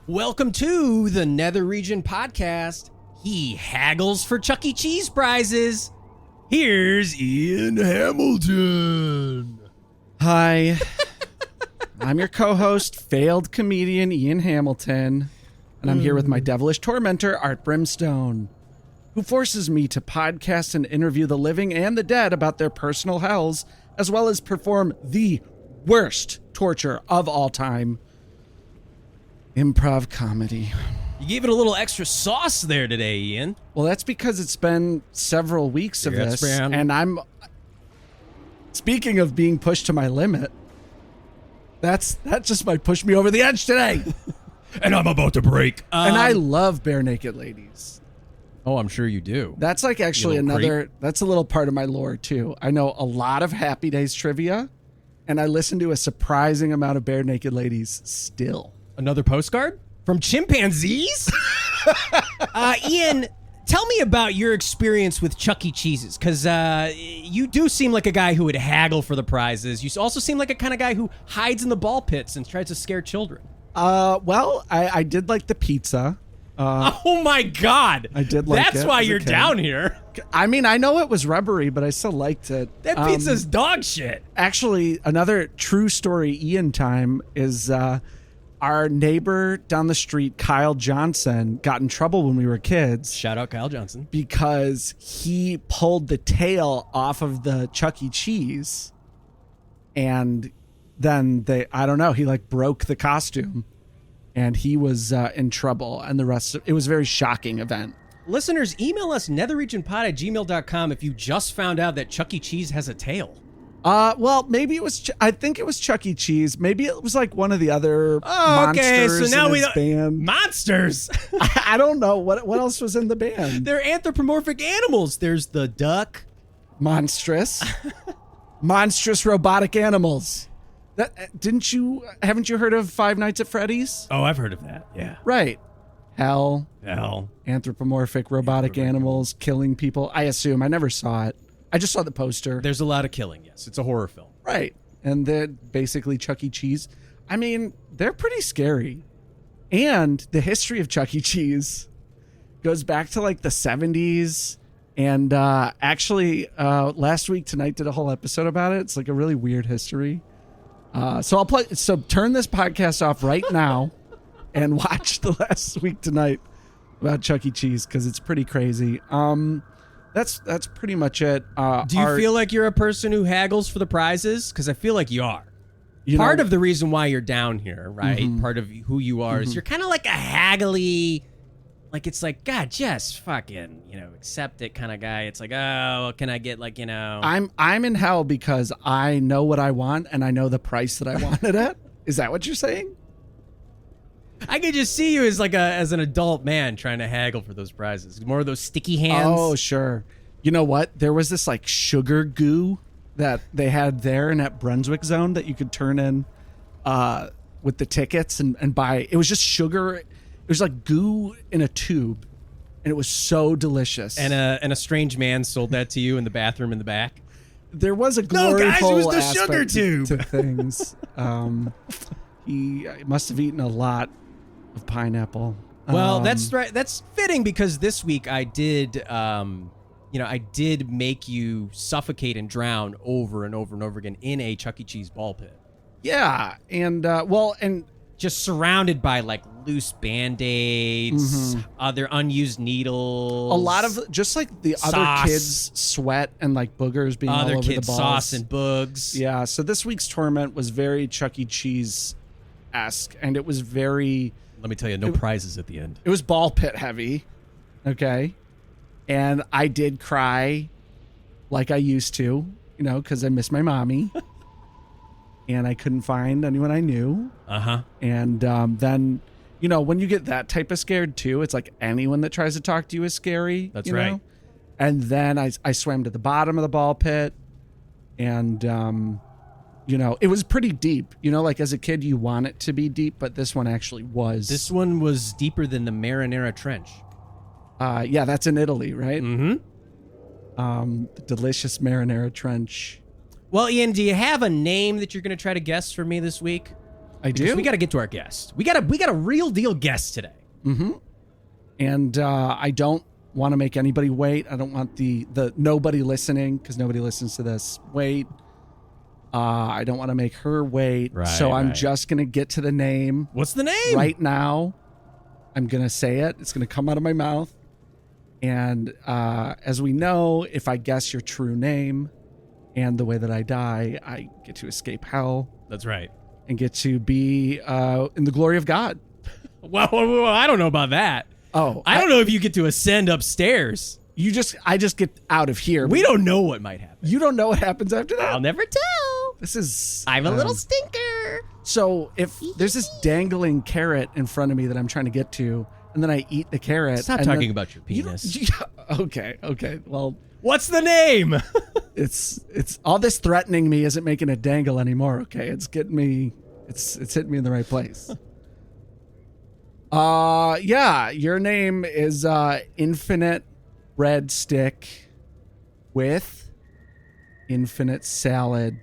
Welcome to the Nether Region podcast. He haggles for Chuck E. Cheese prizes. Here's Ian Hamilton. Hi, I'm your co-host, failed comedian Ian Hamilton, and I'm here with my devilish tormentor, Art Brimstone, who forces me to podcast and interview the living and the dead about their personal hells, as well as perform the worst torture of all time, improv comedy. You gave it a little extra sauce there today, Ian. Well, that's because it's been several weeks of this, and I'm... Speaking of being pushed to my limit, that just might push me over the edge today. And I'm about to break. And I love bare naked ladies. Oh, I'm sure you do. That's like actually that's a little part of my lore too. I know a lot of Happy Days trivia, and I listen to a surprising amount of bare naked ladies still. Another postcard? From chimpanzees? Ian, tell me about your experience with Chuck E. Cheese's, because you do seem like a guy who would haggle for the prizes. You also seem like a kind of guy who hides in the ball pits and tries to scare children. Well, I did like the pizza. Oh my God! I did like it. That's why you're down here. I mean, I know it was rubbery, but I still liked it. That pizza's dog shit. Actually, another true story Ian time is our neighbor down the street, Kyle Johnson, got in trouble when we were kids. Shout out Kyle Johnson. Because he pulled the tail off of the Chuck E. Cheese, and then he like broke the costume, and he was in trouble, and it was a very shocking event. Listeners, email us netherregionpod@gmail.com if you just found out that Chuck E. Cheese has a tail. Well, maybe it was. I think it was Chuck E. Cheese. Maybe it was like one of the other monsters in his band. Monsters. I don't know what else was in the band. They're anthropomorphic animals. There's the duck. Monstrous robotic animals. Haven't you heard of Five Nights at Freddy's? Oh, I've heard of that. Yeah. Right. Hell. Anthropomorphic Robotic animals killing people. I assume. I never saw it. I just saw the poster. There's a lot of killing, yes. It's a horror film. Right. And they're basically Chuck E. Cheese. I mean, they're pretty scary. And the history of Chuck E. Cheese goes back to like the 70s. And actually, last week, Tonight did a whole episode about it. It's like a really weird history. So turn this podcast off right now and watch the Last Week Tonight about Chuck E. Cheese, because it's pretty crazy. That's pretty much it. Do you feel like you're a person who haggles for the prizes? Because I feel like you are. Part of the reason why you're down here, right? Mm-hmm. Part of who you are is you're kind of like a haggly, like it's like, God, just fucking, accept it kind of guy. It's like, oh, can I get like, I'm in hell because I know what I want and I know the price that I want it at. Is that what you're saying? I could just see you as an adult man trying to haggle for those prizes. More of those sticky hands. Oh, sure. You know what? There was this like sugar goo that they had there in that Brunswick zone that you could turn in with the tickets and buy. It was just sugar. It was like goo in a tube, and it was so delicious. And a strange man sold that to you in the bathroom in the back. There was a glory it was the aspect sugar tube to things. He must have eaten a lot of pineapple. Well, that's right. That's fitting because this week I did, I did make you suffocate and drown over and over and over again in a Chuck E. Cheese ball pit. Yeah, and just surrounded by like loose Band-Aids, other unused needles, a lot of just like the sauce. Other kids' sweat and like boogers being all over the balls. Sauce and bugs. Yeah. So this week's torment was very Chuck E. Cheese-esque, and it was very. Let me tell you, no prizes at the end. It was ball pit heavy, okay? And I did cry like I used to, because I miss my mommy. And I couldn't find anyone I knew. Uh-huh. And then, when you get that type of scared too, it's like anyone that tries to talk to you is scary. That's right. And then I swam to the bottom of the ball pit, and it was pretty deep. Like as a kid, you want it to be deep, but this one actually was. This one was deeper than the Marinara Trench. Yeah, that's in Italy, right? Mm-hmm. The delicious Marinara Trench. Well, Ian, do you have a name that you're going to try to guess for me this week? I do. We got to get to our guest. We got a real deal guest today. Mm-hmm. And I don't want to make anybody wait. I don't want the nobody listening, because nobody listens to this, wait. I don't want to make her wait. Right, so I'm just going to get to the name. What's the name? Right now. I'm going to say it. It's going to come out of my mouth. And as we know, if I guess your true name and the way that I die, I get to escape hell. That's right. And get to be in the glory of God. Well, I don't know about that. Oh, I don't know if you get to ascend upstairs. I just get out of here. We don't know what might happen. You don't know what happens after that? I'll never tell. I'm a little stinker. So if there's this dangling carrot in front of me that I'm trying to get to, and then I eat the carrot. Stop talking about your penis. Okay. Well, what's the name? it's all this threatening me isn't making it dangle anymore. Okay, it's getting me. It's hitting me in the right place. Yeah, your name is Infinite Bread Stick with Infinite Salad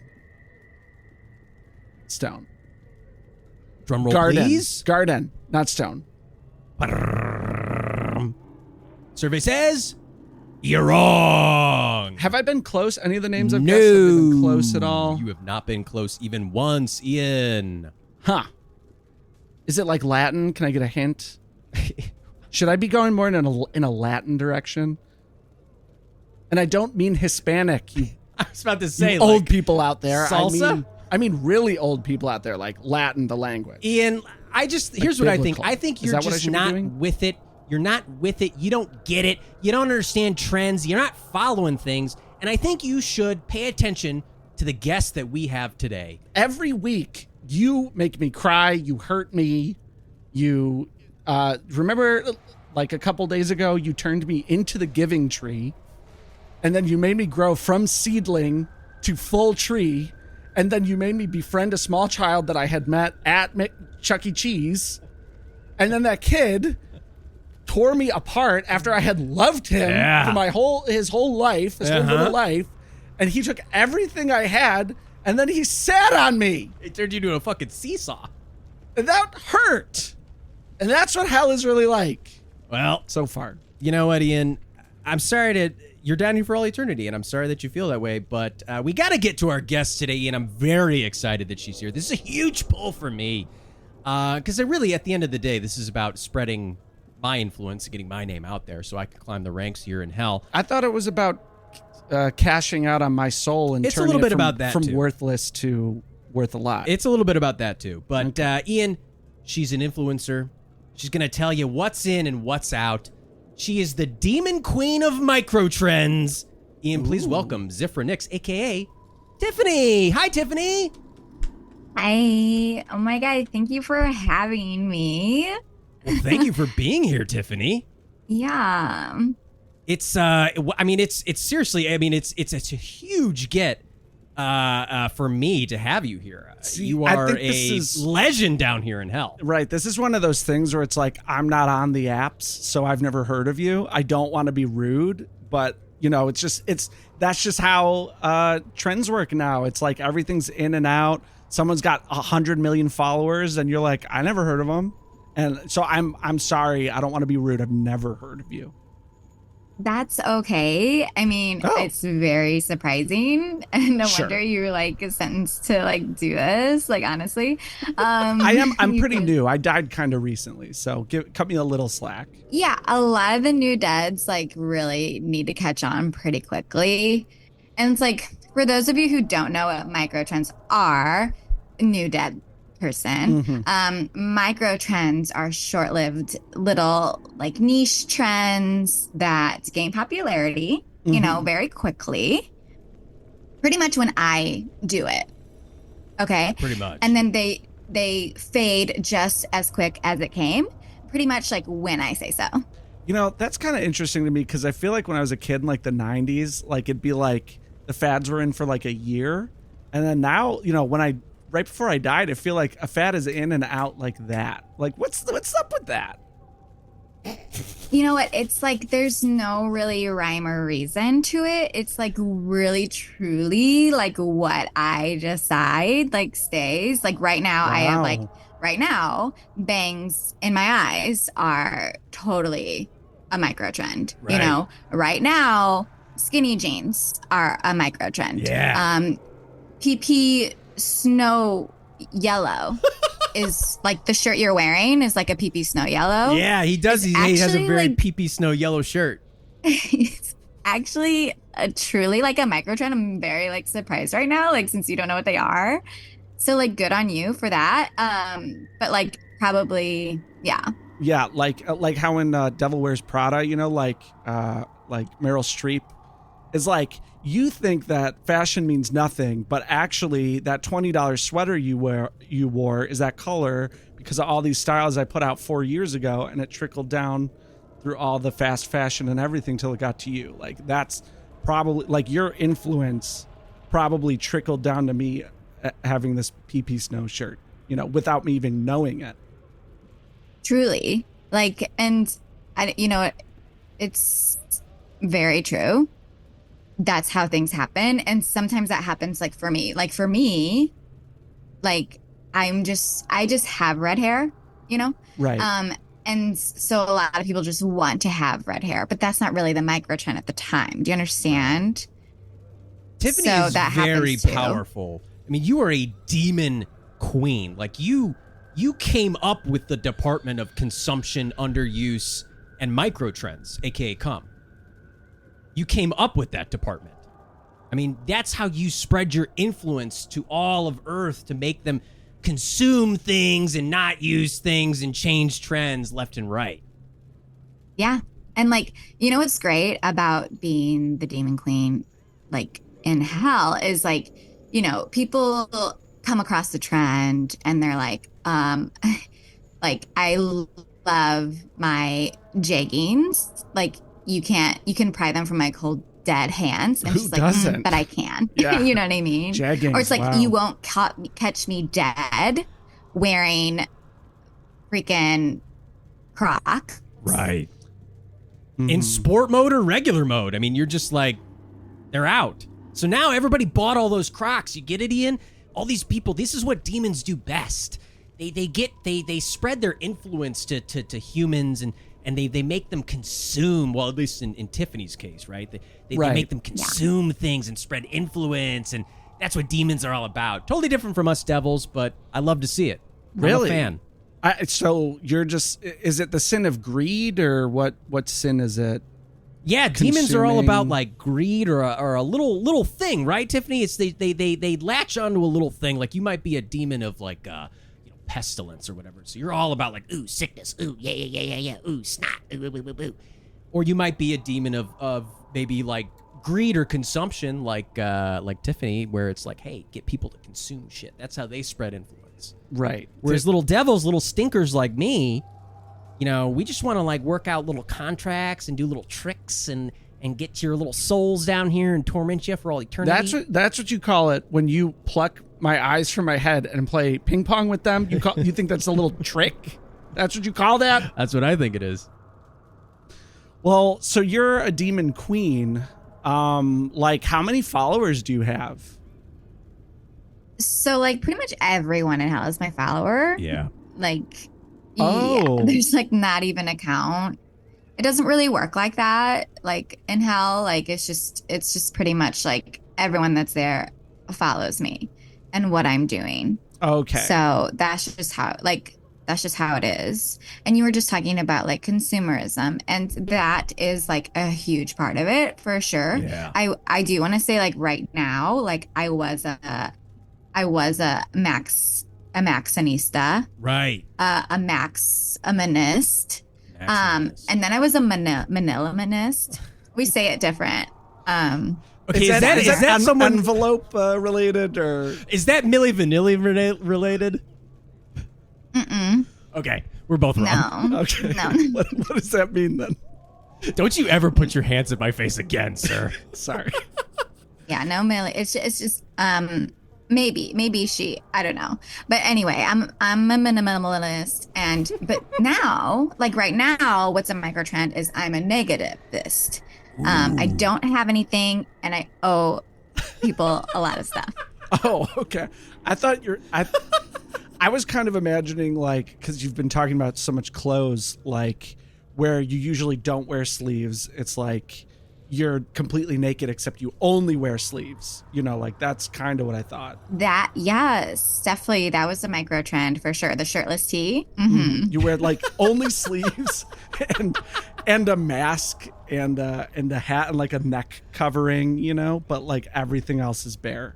Stone. Drum roll, Garden. please. Garden, not stone. Survey says you're wrong. Have I been close? Any of the names I've guessed, have they been close at all? You have not been close even once, Ian. Huh. Is it like Latin? Can I get a hint? Should I be going more in a Latin direction? And I don't mean Hispanic, you I was about to say, old people out there. Salsa? I mean really old people out there, like Latin, the language. Ian, here's what I think. I think Is you're that what I just should be not doing? with it. You're not with it. You don't get it. You don't understand trends. You're not following things. And I think you should pay attention to the guest that we have today. Every week, you make me cry. You hurt me. You remember, like a couple days ago, you turned me into the giving tree, and then you made me grow from seedling to full tree, and then you made me befriend a small child that I had met at Chuck E. Cheese, and then that kid tore me apart after I had loved him for his whole life, his whole little life, and he took everything I had, and then he sat on me. It turned you into a fucking seesaw. And that hurt. And that's what hell is really like. Well, So far. you know what, Ian? I'm sorry you're down here for all eternity, and I'm sorry that you feel that way, but we got to get to our guest today, Ian. I'm very excited that she's here. This is a huge pull for me, because really, at the end of the day, this is about spreading my influence and getting my name out there so I can climb the ranks here in hell. I thought it was about cashing out on my soul and It's a turning little bit it about that, from too. worthless to worth a lot. It's a little bit about that, too. But, Ian, she's an influencer. She's going to tell you what's in and what's out. She is the demon queen of micro trends. Ian, please welcome Zifra Nix, a.k.a. Tiffany. Hi, Tiffany. Hi. Oh my God. Thank you for having me. Well, thank you for being here, Tiffany. Yeah. It's it's seriously, it's a huge get for me to have you here. See, you I are think this a is- legend down here in hell. Right. This is one of those things where it's like, I'm not on the apps, so I've never heard of you. I don't want to be rude, but that's just how trends work now. It's like everything's in and out. Someone's got 100 million followers and you're like, I never heard of them. And so I'm sorry. I don't want to be rude. I've never heard of you. That's okay. I mean, It's very surprising. And no Sure. wonder you were like sentenced to like do this. Like, honestly. I'm pretty new. I died kind of recently. So cut me a little slack. Yeah. A lot of the new deads like really need to catch on pretty quickly. And it's like, for those of you who don't know what microtrends are, new dead person. Micro trends are short-lived little like niche trends that gain popularity, you know, very quickly. Pretty much when I do it. Okay. Pretty much. And then they fade just as quick as it came. Pretty much like when I say so. You know, that's kind of interesting to me because I feel like when I was a kid in like the 90s, like it'd be like the fads were in for like a year. And then now, you know, right before I died, I feel like a fad is in and out like that. Like, what's up with that? You know what? It's like there's no really rhyme or reason to it. It's like really truly like what I decide like stays. Like right now, I have like Wow. right now, bangs in my eyes are totally a micro trend. You Right. know, right now, skinny jeans are a micro trend. Yeah. PP snow yellow is like the shirt you're wearing is like a PP snow yellow. Yeah, he does. He has a actually, very like- pee snow yellow shirt. It's actually truly like a micro trend. I'm very like surprised right now, like since you don't know what they are. So like good on you for that. But like probably yeah. Yeah, like how in Devil Wears Prada, you know, like Meryl Streep is like, you think that fashion means nothing, but actually that $20 sweater you wore is that color because of all these styles I put out 4 years ago, and it trickled down through all the fast fashion and everything till it got to you. Like that's probably like your influence probably trickled down to me having this PP Snow shirt, you know, without me even knowing it. Truly. Like, and I, you know, it's very true. That's how things happen. And sometimes that happens like for me, like I just have red hair, you know? Right. And so a lot of people just want to have red hair, but that's not really the micro trend at the time. Do you understand? Tiffany So is that very happens too. powerful. I mean, you are a demon queen. Like you came up with the department of consumption, underuse, and micro trends, aka cum. You came up with that department. I mean, that's how you spread your influence to all of Earth to make them consume things and not use things and change trends left and right. Yeah. And like, you know what's great about being the demon queen, like in hell, is like, you know, people come across the trend and they're like, like, I love my jeggings. Like, you can pry them from my cold dead hands. And Who she's like, doesn't? but I can. Yeah. You know what I mean? Jeggings, Or it's like, wow. you won't catch me dead wearing freaking Crocs. Right. Mhm. In sport mode or regular mode. I mean, you're just like, they're out. So now everybody bought all those Crocs. You get it, Ian? All these people, this is what demons do best. They spread their influence to humans and they make them consume, well, at least in Tiffany's case, right? They Right. make them consume things and spread influence, and that's what demons are all about. Totally different from us devils, but I love to see it. Really? I'm a fan. So you're just, is it the sin of greed, or what sin is it? Yeah, demons are all Consuming. about like greed or a little thing, right, Tiffany? It's they latch onto a little thing. Like you might be a demon of like pestilence or whatever. So you're all about like ooh sickness, ooh yeah, ooh snot, ooh. Or you might be a demon of maybe like greed or consumption, like Tiffany, where it's like, hey, get people to consume shit. That's how they spread influence. Right. Whereas little devils, little stinkers like me, you know, we just want to like work out little contracts and do little tricks and get your little souls down here and torment you for all eternity. That's what you call it when you pluck my eyes from my head and play ping pong with them. You think that's a little trick? That's what you call that? That's what I think it is. Well, so you're a demon queen. Like how many followers do you have? So like pretty much everyone in hell is my follower. Yeah. Like, Oh. yeah, there's like not even a count. It doesn't really work like that. Like in hell, like it's just pretty much like everyone that's there follows me and what I'm doing. Okay. So that's just how it is. And you were just talking about like consumerism, and that is like a huge part of it for sure. Yeah. I do want to say like right now, like I was a fashionista, Right. a minist, and then I was a minimalist. We say it different. Okay, is that someone? envelope related, or Is that Milli Vanilli related? Mm-mm. Okay, we're both wrong. No. okay? No. What does that mean then? Don't you ever put your hands in my face again, sir. Sorry. Yeah, no, Millie. It's just maybe she, I don't know. But anyway, I'm a minimalist, and but now, like right now, what's a micro trend is I'm a negativist. I don't have anything, and I owe people a lot of stuff. Oh, okay. I thought I was kind of imagining, like, because you've been talking about so much clothes, like where you usually don't wear sleeves. It's like you're completely naked except you only wear sleeves. You know, like that's kind of what I thought. That, yes, definitely, that was a micro trend for sure. The shirtless tee. Mm-hmm. You wear like only sleeves and a mask and a hat and like a neck covering, you know, but like everything else is bare.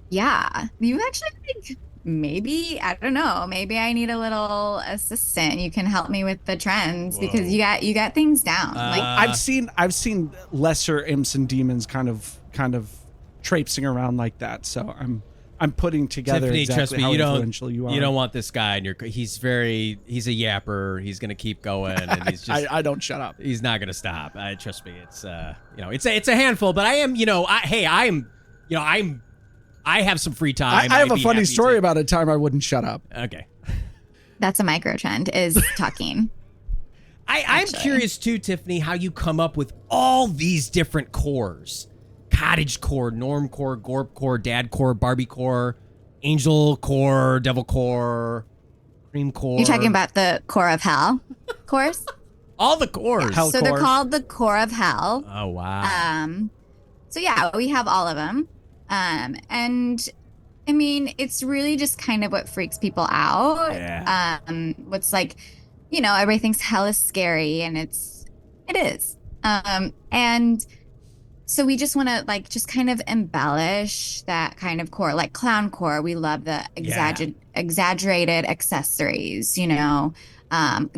Yeah, you actually think maybe, I don't know, maybe I need a little assistant. You can help me with the trends because you got things down. Like I've seen lesser imps and demons kind of traipsing around like that. So I'm putting together Tiffany, exactly trust me, how you influential you are. don't want this guy, and he's a yapper. He's gonna keep going, and he's just I don't shut up. he's not gonna stop. Trust me, it's it's a handful, but I am I have some free time. I have I'd a be funny happy story to- about a time I wouldn't shut up. Okay. that's a micro trend is talking. I'm Actually. curious too, Tiffany, how you come up with all these different cores. Cottage core, norm core, gorp core, dad core, Barbie core, angel core, devil core, cream core. You're talking about the core of hell cores? all the cores. Hell So they're core. called the core of hell. Oh, wow. So yeah, we have all of them. And I mean, it's really just kind of what freaks people out. Yeah. What's like, everybody thinks hell is scary, and it is. And so we just want to like just kind of embellish that kind of core, like clown core. We love the exaggerated accessories,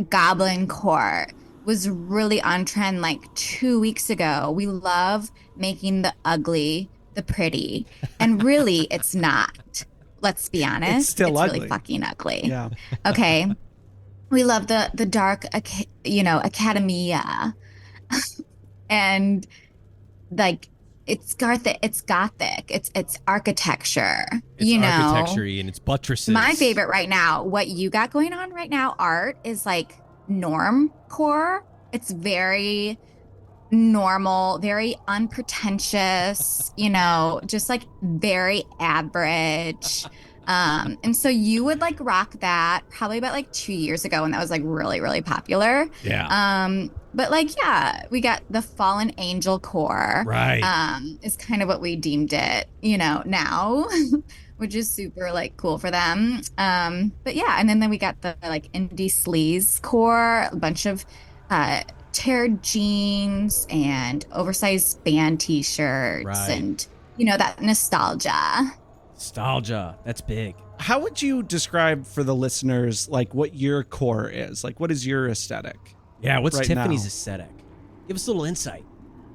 goblin core was really on trend like 2 weeks ago. We love making the ugly the pretty, and really it's not. Let's be honest. It's still ugly. Really fucking ugly. Yeah. Okay. We love the dark, academia, and like it's gothic. It's architecture. It's architecture-y and it's buttresses. My favorite right now, what you got going on right now, Art, is like norm core. It's very normal, very unpretentious, just like very average. And so you would like rock that probably about like 2 years ago when that was like really, really popular. Yeah. But like, yeah, we got the fallen angel core. Right. Is kind of what we deemed it, now, which is super like cool for them. But yeah, and then we got the like indie sleaze core, a bunch of teared jeans and oversized band t-shirts, Right. and that nostalgia. That's big. How would you describe for the listeners like what your core is? Like what is your aesthetic? Yeah, what's right Tiffany's now? aesthetic? Give us a little insight.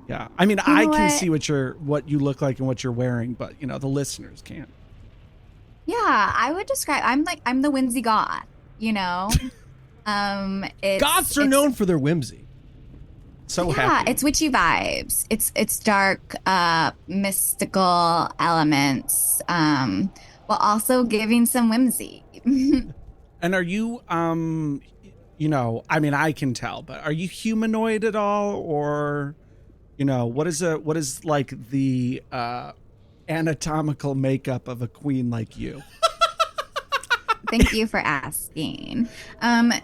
Yeah. I mean, know I can what? see what you look like and what you're wearing, but the listeners can't. Yeah, I would describe, I'm the whimsy goth, Goths Goths are known for their whimsy. So yeah, happy. it's witchy vibes. It's dark, mystical elements, while also giving some whimsy. And are you I mean, I can tell, but are you humanoid at all, or what is like the anatomical makeup of a queen like you? Thank you for asking.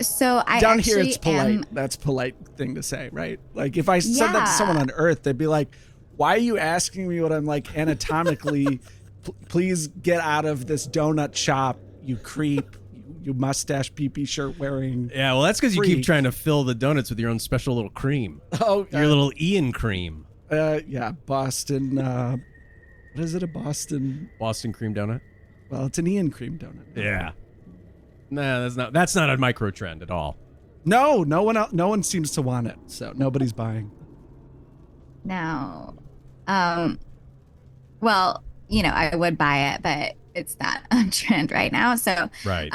So I Down actually here it's polite. am. That's a polite thing to say, right? Like if I said that to someone on Earth, they'd be like, "Why are you asking me what I'm like anatomically? Please get out of this donut shop, you creep, you mustache pee shirt wearing." Yeah, well, that's because you keep Freak. trying to fill the donuts with your own special little cream. Oh, Your little Ian cream. yeah, Boston. What is it? A Boston? Boston cream donut? Well, it's an Ian cream donut. Yeah. Nah, that's not a micro trend at all. No one seems to want it, so nobody's buying. No. Well, I would buy it, but it's not on trend right now. So, Right.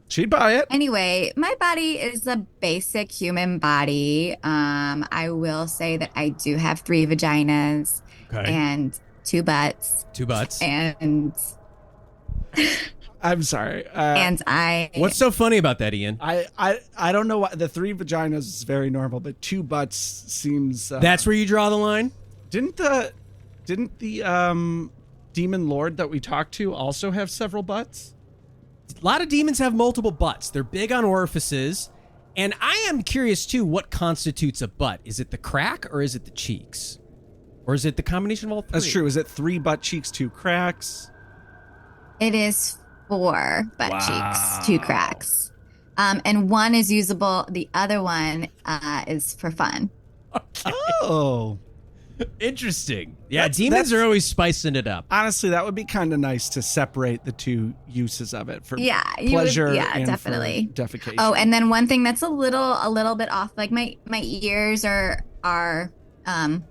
She'd buy it. Anyway, my body is a basic human body. I will say that I do have 3 vaginas, Okay. and 2 butts. 2 butts. And I'm sorry. and I What's so funny about that, Ian? I don't know why the 3 vaginas is very normal, but 2 butts seems. That's where you draw the line? Didn't the demon lord that we talked to also have several butts? A lot of demons have multiple butts. They're big on orifices. And I am curious, too, what constitutes a butt? Is it the crack or is it the cheeks? Or is it the combination of all 3? That's true. Is it 3 butt cheeks, 2 cracks? It is 4 butt cheeks, 2 cracks. And 1 is usable. The other one is for fun. Okay. Oh. Interesting. Yeah, demons are always spicing it up. Honestly, that would be kind of nice to separate the 2 uses of it for pleasure and definitely. For defecation. Oh, and then one thing that's a little bit off, like my ears are kind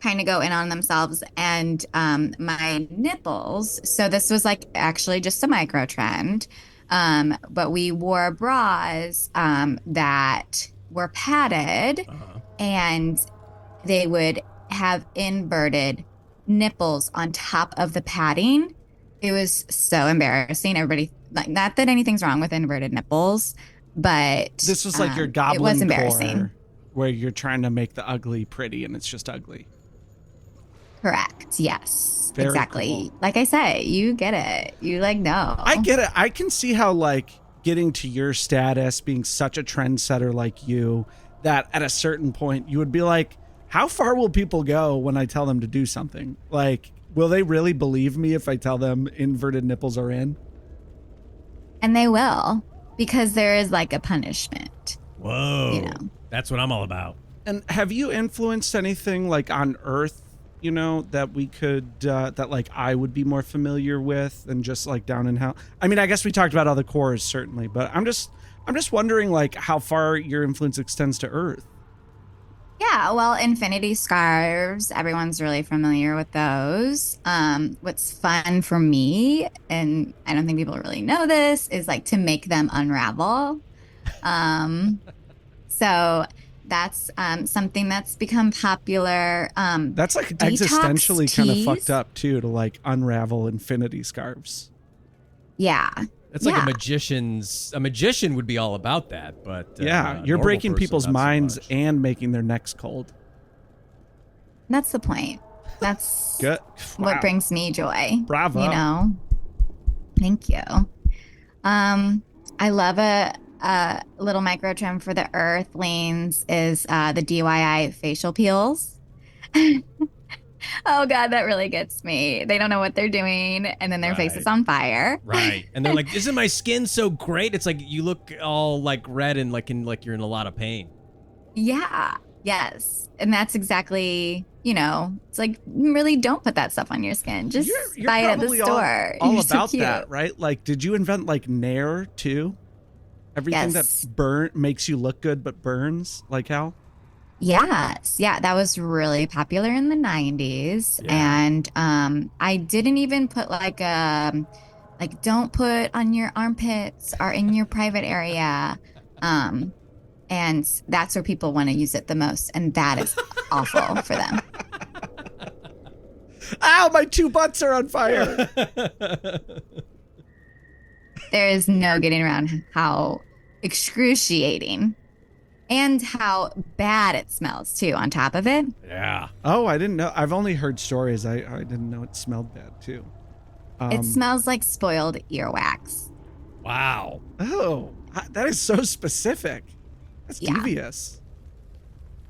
of go in on themselves, and my nipples. So this was like actually just a micro trend. But we wore bras that were padded, and they would have inverted nipples on top of the padding. It was so embarrassing. Everybody, like, not that anything's wrong with inverted nipples, but this was like your goblincore, it was embarrassing, where you're trying to make the ugly pretty and it's just ugly. Correct. Yes. Very exactly. cool. Like I say, you get it. You like know. I get it. I can see how, like, getting to your status, being such a trendsetter like you, that at a certain point you would be like, how far will people go when I tell them to do something? Like, will they really believe me if I tell them inverted nipples are in? And they will, because there is like a punishment. Whoa. You know. That's what I'm all about. And have you influenced anything like on Earth, you know, that we could, that like I would be more familiar with than just like down in hell? I mean, I guess we talked about other cores certainly, but I'm just wondering like how far your influence extends to Earth. Yeah, well, infinity scarves, everyone's really familiar with those. What's fun for me, and I don't think people really know this, is like to make them unravel. So that's something that's become popular. That's like existentially kind of fucked up too, to like unravel infinity scarves. Yeah. That's like a magician would be all about that, but yeah, you're breaking people's minds and making their necks cold. That's the point. That's Good. what brings me joy. Bravo. You know. Thank you. I love a little micro trim for the earthlings is the DIY facial peels. Oh God, that really gets me. They don't know what they're doing, and then their face is on fire. Right, and they're like, "Isn't my skin so great?" It's like you look all like red and like you're in a lot of pain. Yeah. Yes, and that's exactly. You know, it's like really don't put that stuff on your skin. Just you're buy it at the store. All You're about so cute. that, right? Like, did you invent like Nair too? Everything that makes you look good but burns, like how? Yes. Yeah, that was really popular in the 90s. Yeah. And I didn't even put like don't put on your armpits or in your private area. And that's where people want to use it the most. And that is awful for them. Ow, my 2 butts are on fire. There is no getting around how excruciating and how bad it smells too on top of it. Yeah. Oh, I didn't know. I've only heard stories. I didn't know it smelled bad too. It smells like spoiled earwax. Wow. Oh, that is so specific. That's devious.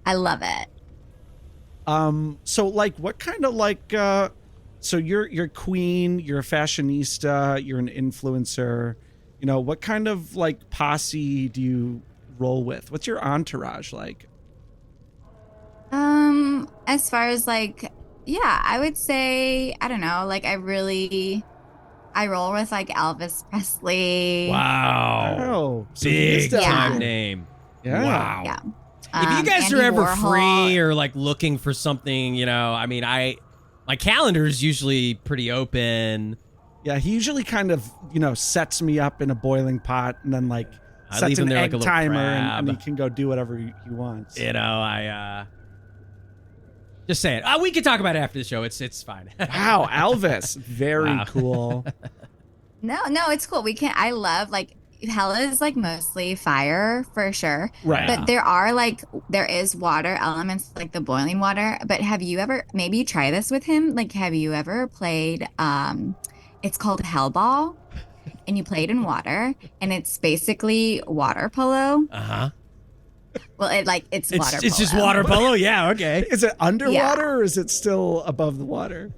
I love it. So like what kind of like so you're queen, you're a fashionista, you're an influencer, you know, what kind of like posse do you roll with? What's your entourage like? As far as like, yeah, I would say, I don't know, like I roll with like Elvis Presley. Wow. Oh, so big time Yeah. name. Yeah. Wow. Yeah. If you guys Andy are ever Warhol. free or like looking for something, you know, I mean, my calendar is usually pretty open. Yeah, he usually kind of, you know, sets me up in a boiling pot and then like I sets leave him an there egg like a little timer crab. and he can go do whatever he wants. You know, Just saying. We can talk about it after the show. It's fine. Wow, Elvis. Very cool. No, it's cool. We can. I love like Hella is like mostly fire for sure. Right. But there is water elements like the boiling water. But have you ever maybe try this with him? Like, have you ever played? It's called Hellball, and you play it in water, and it's basically water polo. Well, it's water polo. It's just water polo. Yeah. Okay. Is it underwater or is it still above the water?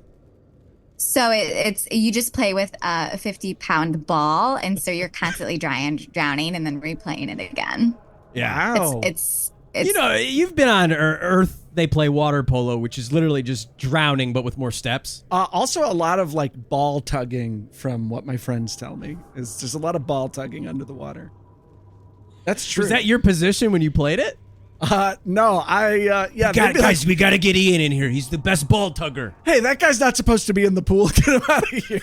So it's you just play with a 50-pound ball, and so you're constantly drowning and then replaying it again. Yeah. Wow. It's you've been on Earth. They play water polo, which is literally just drowning, but with more steps. Also, a lot of like ball tugging, from what my friends tell me, is there's a lot of ball tugging under the water. That's true. Was that your position when you played it? No, Guys, we got to get Ian in here. He's the best ball tugger. Hey, that guy's not supposed to be in the pool. Get him out of here.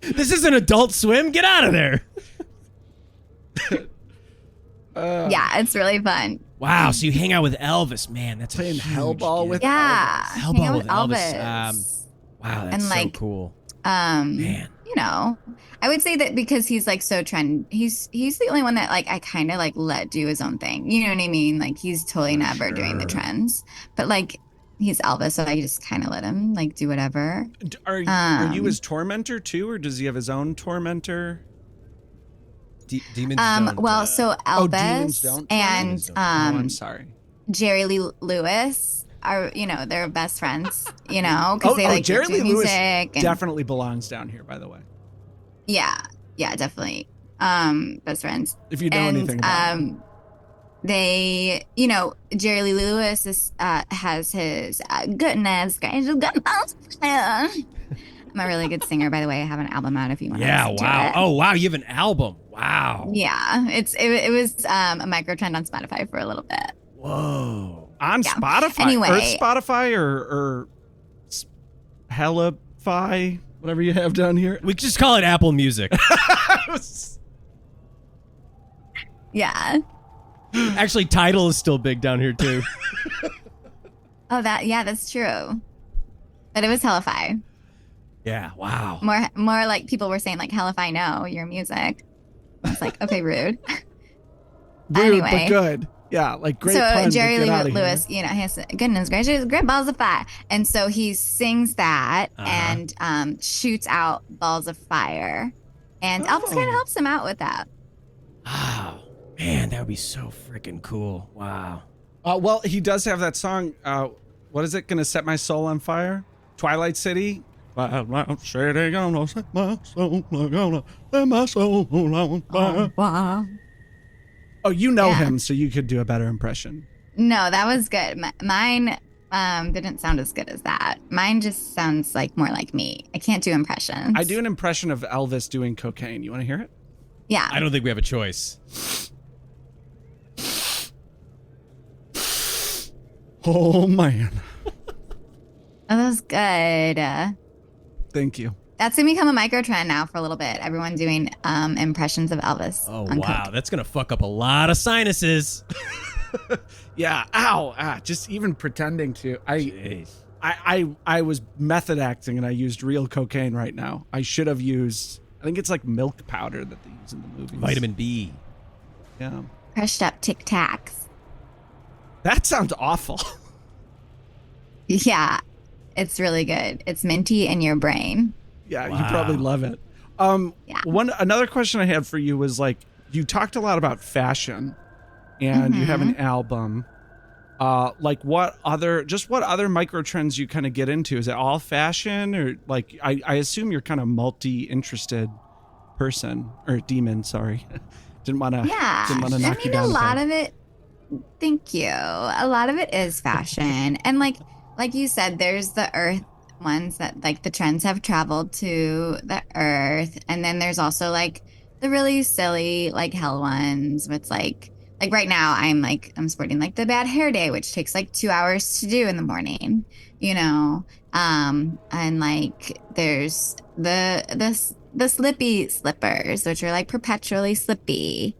This is an Adult Swim. Get out of there. yeah, it's really fun. Wow, so you hang out with Elvis, man. That's Playing a huge Hellball deal. with Yeah, Elvis. hang Hellball out with Elvis. Elvis. Wow, that's And, so like, cool. Man. You know, I would say that because he's like so trend. He's the only one that like I kind of like let do his own thing. You know what I mean? Like he's totally never doing the trends, but like he's Elvis, so I just kind of let him like do whatever. Are you his tormentor too, or does he have his own tormentor? Demons don't. Well, so demons Elvis don't? and I'm sorry. Jerry Lee Lewis are, they're best friends, because they like Jerry do Lee Lewis music. And, definitely belongs down here, by the way. yeah, definitely. Best friends. If you know anything about him. They, Jerry Lee Lewis has his goodness gracious. I'm a really good singer, by the way. I have an album out if you want to listen to it. Oh, wow. You have an album. Wow. Yeah. It was a micro trend on Spotify for a little bit. Whoa. On Spotify? Anyway. Earth Spotify or Hellify, whatever you have down here? We just call it Apple Music. Yeah. Actually, Tidal is still big down here, too. Oh, that's true. But it was Hellify. Yeah, wow. More like people were saying like, hell if I know your music. I was like, okay, rude. Rude, Anyway. but good. Yeah, like great So pun, Jerry but Lee get outta Lewis, here. he has goodness gracious, great balls of fire. And so he sings that and shoots out balls of fire. And Elvis kind of helps him out with that. Wow. Man, that would be so freaking cool. Wow. Well, he does have that song. What is it? Gonna set my soul on fire? Twilight City. City gonna set my soul. Gonna set my soul on fire. Wow. Oh, you know him, so you could do a better impression. No, that was good. Mine didn't sound as good as that. Mine just sounds like more like me. I can't do impressions. I do an impression of Elvis doing cocaine. You want to hear it? Yeah. I don't think we have a choice. Oh, man. Oh, that was good. Thank you. That's going to become a micro trend now for a little bit. Everyone doing impressions of Elvis. Oh, on wow. coke. That's going to fuck up a lot of sinuses. Yeah. Ow. Just even pretending to. Jeez. I was method acting and I used real cocaine right now. I should have used, I think it's like milk powder that they use in the movies. Vitamin B. Yeah. Crushed up Tic Tacs. That sounds awful. Yeah. It's really good. It's minty in your brain. Yeah, Wow. you probably love it. Yeah. Another question I had for you was like, you talked a lot about fashion and you have an album. Like what other micro trends you kind of get into? Is it all fashion, or like, I assume you're kind of multi-interested person or demon. Sorry. Didn't want to knock you down. A lot of it, thank you. A lot of it is fashion. And like you said, there's the earth ones that like the trends have traveled to the earth. And then there's also like the really silly like hell ones. It's like right now I'm sporting like the bad hair day, which takes like 2 hours to do in the morning, and like there's the slippy slippers, which are like perpetually slippy.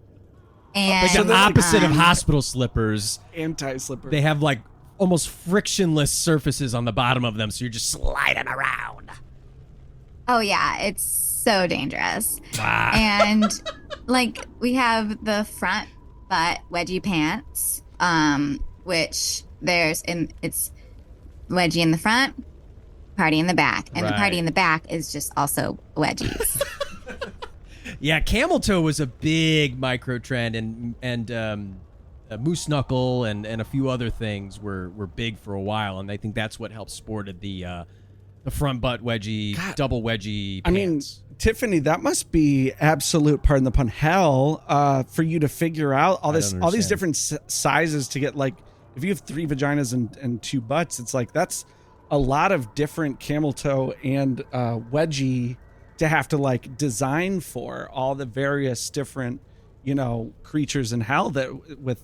And Like the opposite of hospital slippers. Anti-slipper. They have like almost frictionless surfaces on the bottom of them, so you're just sliding around. Oh yeah, it's so dangerous. Wow. And like we have the front butt wedgie pants, which it's wedgie in the front, party in the back, and the party in the back is just also wedgies. Yeah, camel toe was a big micro trend, and moose knuckle and a few other things were big for a while, and I think that's what helped sported the front butt wedgie, double wedgie pants. I mean, Tiffany, that must be absolute, pardon the pun, hell for you to figure out all these different sizes to get, like, if you have 3 vaginas and 2 butts, it's like that's a lot of different camel toe and wedgie to have to like design for all the various different, creatures in hell that with,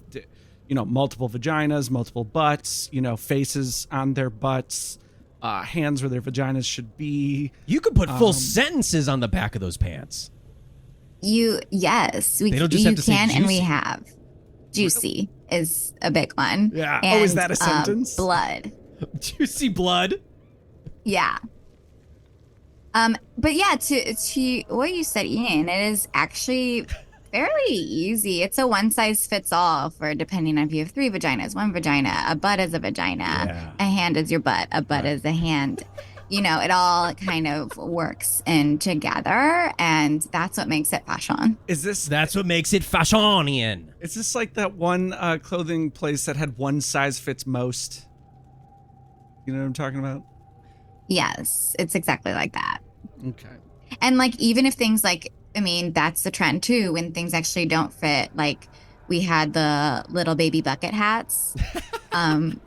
multiple vaginas, multiple butts, faces on their butts, hands where their vaginas should be. You could put full sentences on the back of those pants. Yes, they don't just have to say can, juicy. and we have. Juicy is a big one. Yeah. And, is that a sentence? Blood. Juicy blood. Yeah. But yeah, to what you said, Ian, it is actually fairly easy. It's a one size fits all for depending on if you have 3 vaginas, 1 vagina, a butt is a vagina, a hand is your butt, a butt is a hand. It all kind of works in together, and that's what makes it fashion. That's what makes it fashion, Ian. Is this like that one clothing place that had one size fits most? You know what I'm talking about? Yes, it's exactly like that. Okay. And like, even if things like, I mean, that's the trend too, when things actually don't fit. Like we had the little baby bucket hats. And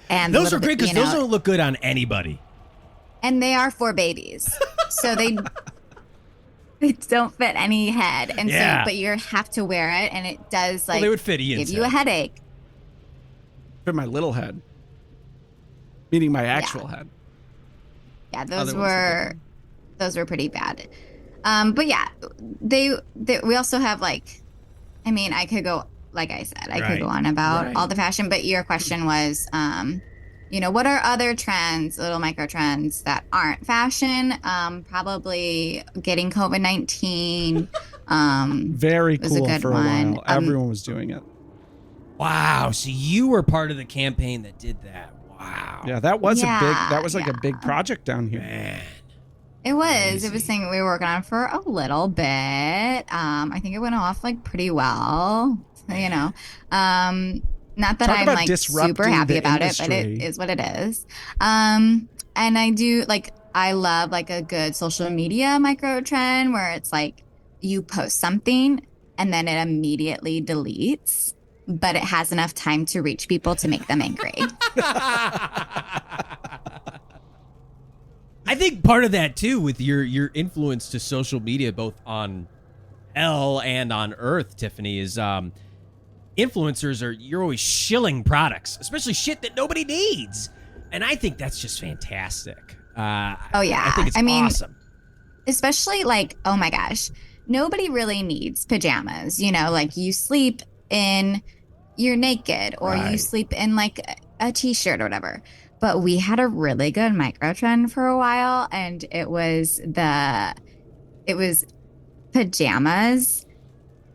those are great because those don't look good on anybody. And they are for babies. So they don't fit any head. And so, but you have to wear it, and it does like they would fit Ian's give you a headache. Fit my little head. Meaning my actual head. Yeah, those were pretty bad. But yeah, we also have like, I mean, I could go, like I said, I could go on about all the fashion, but your question was, what are other trends, little micro trends that aren't fashion? Probably getting COVID-19. Very was cool a good for a one. while. Everyone was doing it. Wow, so you were part of the campaign that did that. Wow. Yeah, that was a big project down here. Man. It was. It was something we were working on for a little bit. I think it went off like pretty well. Not that I'm like super happy about it, but it is what it is. And I love like a good social media micro trend where it's like you post something and then it immediately deletes, but it has enough time to reach people to make them angry. I think part of that too, with your influence to social media, both on hell and on earth, Tiffany, is influencers you're always shilling products, especially shit that nobody needs. And I think that's just fantastic. I think it's awesome. Especially like, oh my gosh, nobody really needs pajamas. Like you sleep in, you're naked, or you sleep in like a t-shirt or whatever. But we had a really good micro trend for a while, and it was pajamas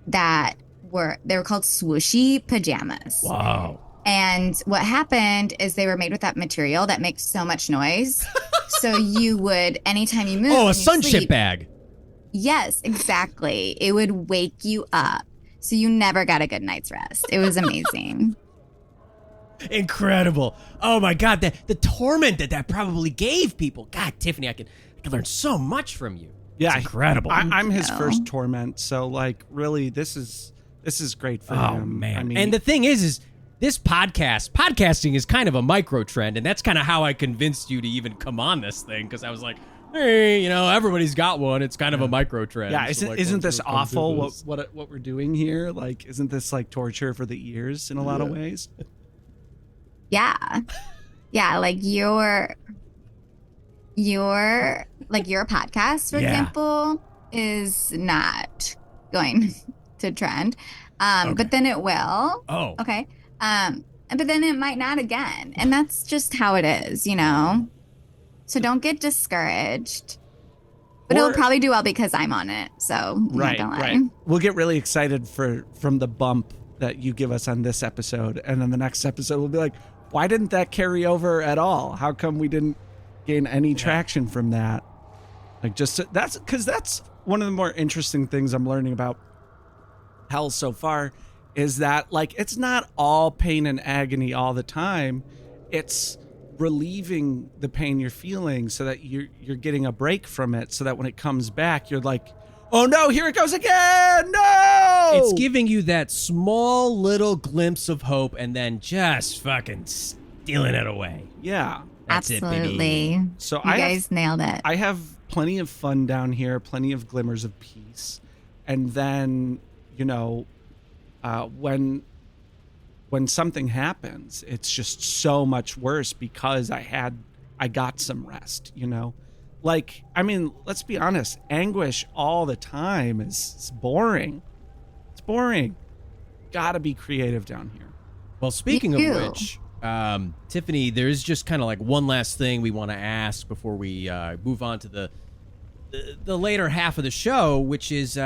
they were called swooshy pajamas. Wow. And what happened is they were made with that material that makes so much noise. So you would, anytime you move. Oh, a sunship bag. Yes, exactly. It would wake you up. So you never got a good night's rest. It was amazing. Incredible. Oh my God. The torment that probably gave people. God, Tiffany, I could learn so much from you. Yeah. It's incredible. I'm his first torment. So like, really, this is great for him. Oh man. I mean, and the thing is this podcasting is kind of a micro trend. And that's kind of how I convinced you to even come on this thing. Cause I was like, hey, everybody's got one. It's kind of a micro trend. Yeah. So isn't this awful? What we're doing here? Like, isn't this like torture for the ears in a lot of ways? Yeah. Yeah. Like your podcast, for example, is not going to trend. But then it will. Oh. Okay. But then it might not again. And that's just how it is, you know? So don't get discouraged. But it'll probably do well because I'm on it. So I'm not gonna lie. Right. We'll get really excited from the bump that you give us on this episode. And then the next episode we'll be like, why didn't that carry over at all? How come we didn't gain any traction from that? Like that's one of the more interesting things I'm learning about Hell so far is that like it's not all pain and agony all the time. It's relieving the pain you're feeling so that you're getting a break from it, so that when it comes back you're like, oh no, here it goes again. No, it's giving you that small little glimpse of hope and then just fucking stealing it away. Yeah, that's absolutely it, baby. So you guys nailed it. I have plenty of fun down here, plenty of glimmers of peace, and then when something happens, it's just so much worse because I got some rest, Like, I mean, let's be honest, anguish all the time is boring. It's boring. Gotta be creative down here. Well, speaking of which, Tiffany, there's just kind of like one last thing we want to ask before we move on to the later half of the show, which is,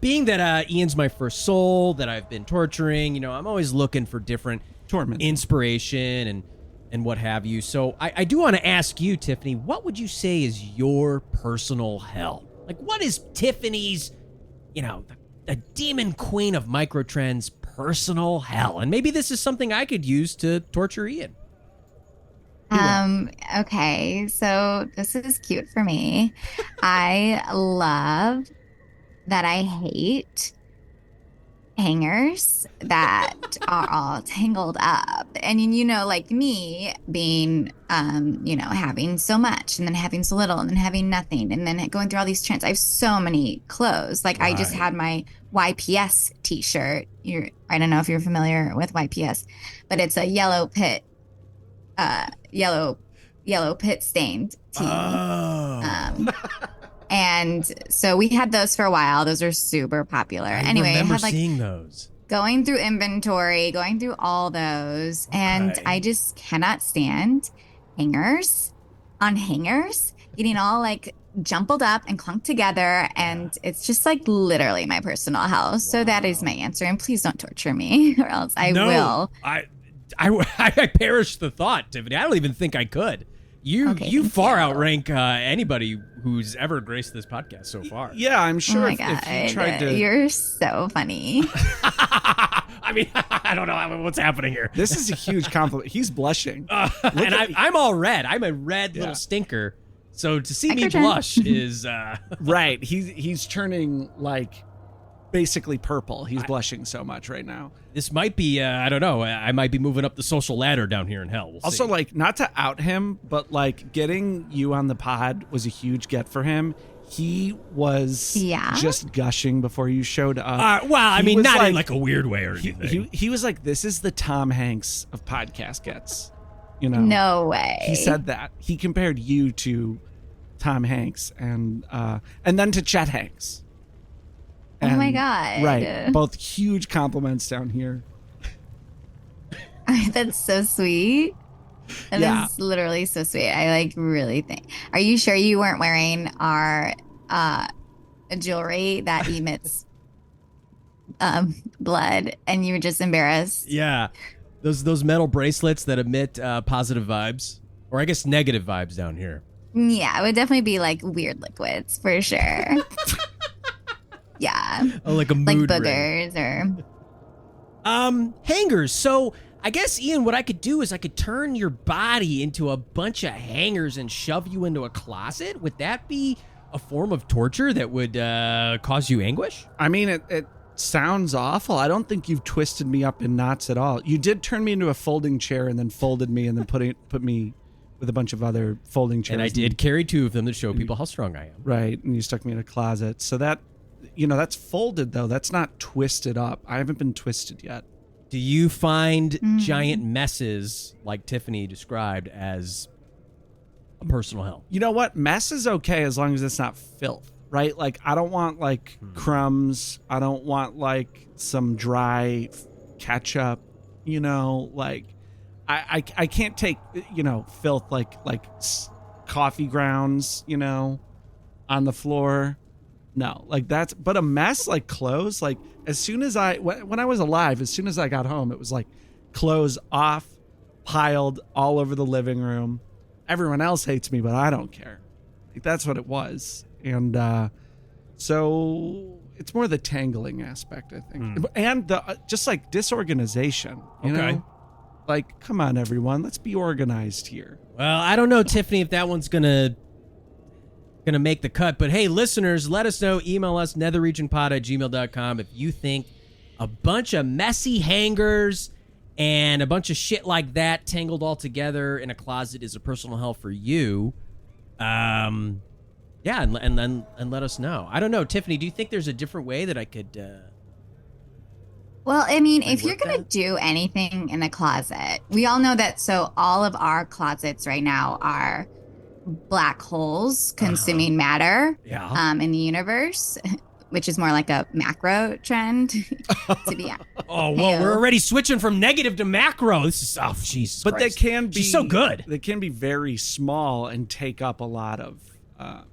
being that Ian's my first soul that I've been torturing, I'm always looking for different inspiration and what have you. So I do want to ask you, Tiffany, what would you say is your personal hell? Like, what is Tiffany's, the demon queen of microtrends personal hell? And maybe this is something I could use to torture Ian. Okay, so this is cute for me. I love that I hate hangers that are all tangled up. And, like me being, having so much and then having so little and then having nothing and then going through all these trends. I have so many clothes. Like I just had my YPS t-shirt. I don't know if you're familiar with YPS, but it's a yellow pit stained tee. Oh. And so we had those for a while. Those are super popular. I had seeing those. Going through inventory, going through all those. And I just cannot stand hangers on hangers, getting all like jumbled up and clunked together. And it's just like literally my personal hell. Wow. So that is my answer. And please don't torture me or else I will. I perish the thought, Tiffany. I don't even think I could. You far outrank anybody who's ever graced this podcast so far. Yeah, I'm sure. Oh my God. If you tried to, you're so funny. I mean, I don't know what's happening here. This is a huge compliment. He's blushing, and I'm all red. I'm a red little stinker. So to see me blush is right. He's turning like basically purple. He's blushing so much right now. This might be, I don't know. I might be moving up the social ladder down here in hell. We'll also, see. like, not to out him, but like getting you on the pod was a huge get for him. He was just gushing before you showed up. Well, I mean, not in like a weird way or anything. He was like, this is the Tom Hanks of podcast gets, No way. He said that. He compared you to Tom Hanks and then to Chet Hanks. And, oh my God. Right. Both huge compliments down here. That's so sweet. That is literally so sweet. I like really think. Are you sure you weren't wearing our jewelry that emits blood and you were just embarrassed? Yeah. Those metal bracelets that emit positive vibes, or I guess negative vibes down here. Yeah, it would definitely be like weird liquids for sure. Yeah. Oh, like a mood like boogers ring. Or hangers. So I guess, Ian, what I could do is I could turn your body into a bunch of hangers and shove you into a closet. Would that be a form of torture that would cause you anguish? I mean, it sounds awful. I don't think you've twisted me up in knots at all. You did turn me into a folding chair and then folded me and then put me with a bunch of other folding chairs. And I did carry two of them to show people how strong I am. Right. And you stuck me in a closet. So that, that's folded, though. That's not twisted up. I haven't been twisted yet. Do you find giant messes like Tiffany described as a personal hell? You know what? Mess is okay as long as it's not filth, right? Like, I don't want like crumbs. I don't want like some dry ketchup, you know, like I can't take, you know, filth like coffee grounds, you know, on the floor. No, like but a mess like clothes, like as soon as when I was alive, as soon as I got home, it was like clothes off, piled all over the living room. Everyone else hates me, but I don't care. Like, that's what it was. And so it's more the tangling aspect, I think. And the just like disorganization, you know? Like, come on, everyone, let's be organized here. Well, I don't know, Tiffany, if that one's gonna make the cut, but hey, listeners, let us know. Email us, netherregionpod@gmail.com, if you think a bunch of messy hangers and a bunch of shit like that tangled all together in a closet is a personal hell for you. Yeah, and let us know. I don't know, Tiffany, do you think there's a different way that I could Well, I mean, if you're going to do anything in a closet, we all know that. So all of our closets right now are black holes consuming matter in the universe, which is more like a macro trend to be. Oh, well, we're already switching from negative to macro. This is, oh, Jesus But Christ. they can be She's so good. They can be very small and take up a lot of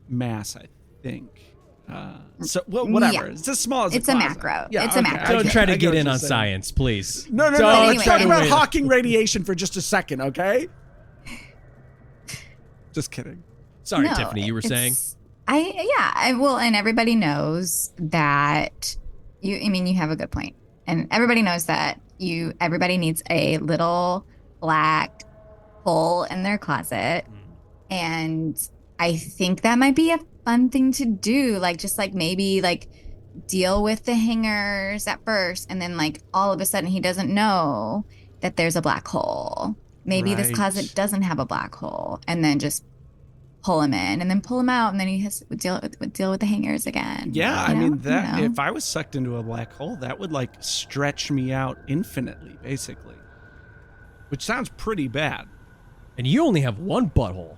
mass, I think. So, well, whatever. Yeah. It's as small as It's a a closet. macro. Yeah, It's a macro. Don't try to I get what in you're on saying. science, please. No. Don't Let's try talk to about win. Hawking radiation for just a second, okay? Just kidding. Sorry, No, Tiffany, you were saying? Well, and everybody knows that you have a good point. And everybody knows that everybody needs a little black hole in their closet. And I think that might be a fun thing to do. Like, just like maybe like deal with the hangers at first. And then like all of a sudden he doesn't know that there's a black hole. Maybe this Right. closet doesn't have a black hole, and then just pull him in and then pull him out, and then he has to deal with the hangers again. Yeah, You I know? mean, that You know? if I was sucked into a black hole, that would like stretch me out infinitely, basically. Which sounds pretty bad. And you only have one butthole.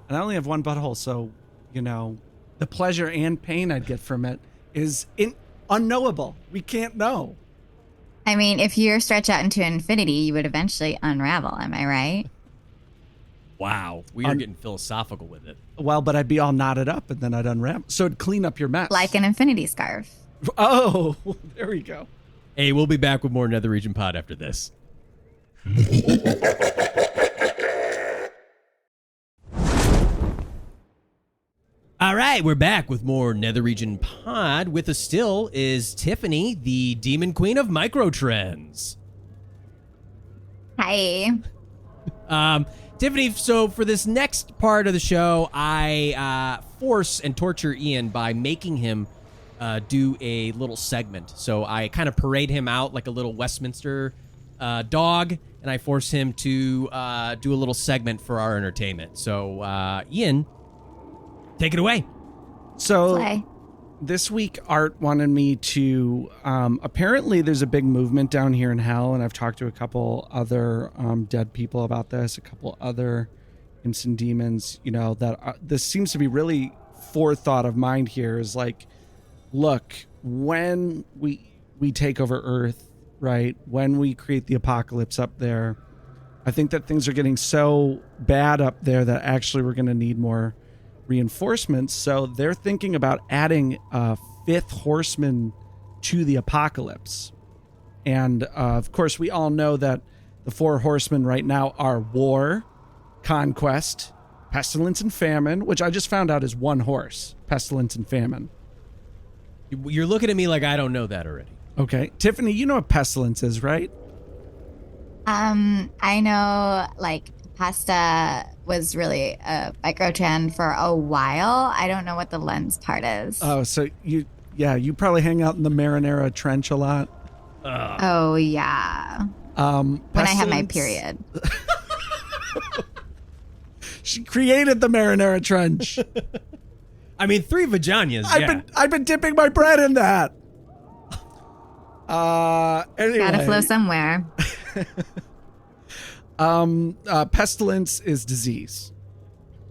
And I only have one butthole, so, you know, the pleasure and pain I'd get from it is unknowable. We can't know. I mean, if you're stretched out into infinity, you would eventually unravel. Am I right? Wow, we are getting philosophical with it. Well, but I'd be all knotted up and then I'd unravel. So it'd clean up your mess. Like an infinity scarf. Oh, there we go. Hey, we'll be back with more Nether Region Pod after this. All right, we're back with more Nether Region Pod. With us still is Tiffany, the demon queen of microtrends. Hi. Tiffany, so for this next part of the show, I force and torture Ian by making him do a little segment. So I kind of parade him out like a little Westminster dog, and I force him to do a little segment for our entertainment. So, Ian, take it away. So Play. this week, Art wanted me to. Apparently, there's a big movement down here in hell, and I've talked to a couple other dead people about this, a couple other imps and demons. You know that this seems to be really forethought of mind here. Is like, look, when we take over Earth, right? When we create the apocalypse up there, I think that things are getting so bad up there that actually we're going to need more reinforcements. So they're thinking about adding a fifth horseman to the apocalypse. And of course, we all know that the four horsemen right now are war, conquest, pestilence, and famine, which I just found out is one horse, pestilence and famine. You're looking at me like I don't know that already. Okay. Tiffany, you know what pestilence is, right? I know like pasta was really a microtrend for a while. I don't know what the lens part is. Oh, so you probably hang out in the Marinara Trench a lot. Oh yeah. When I have my period. She created the Marinara Trench. I mean, 3 vaginas, yeah. I've been dipping my bread in that. Anyway. Gotta flow somewhere. Pestilence is disease.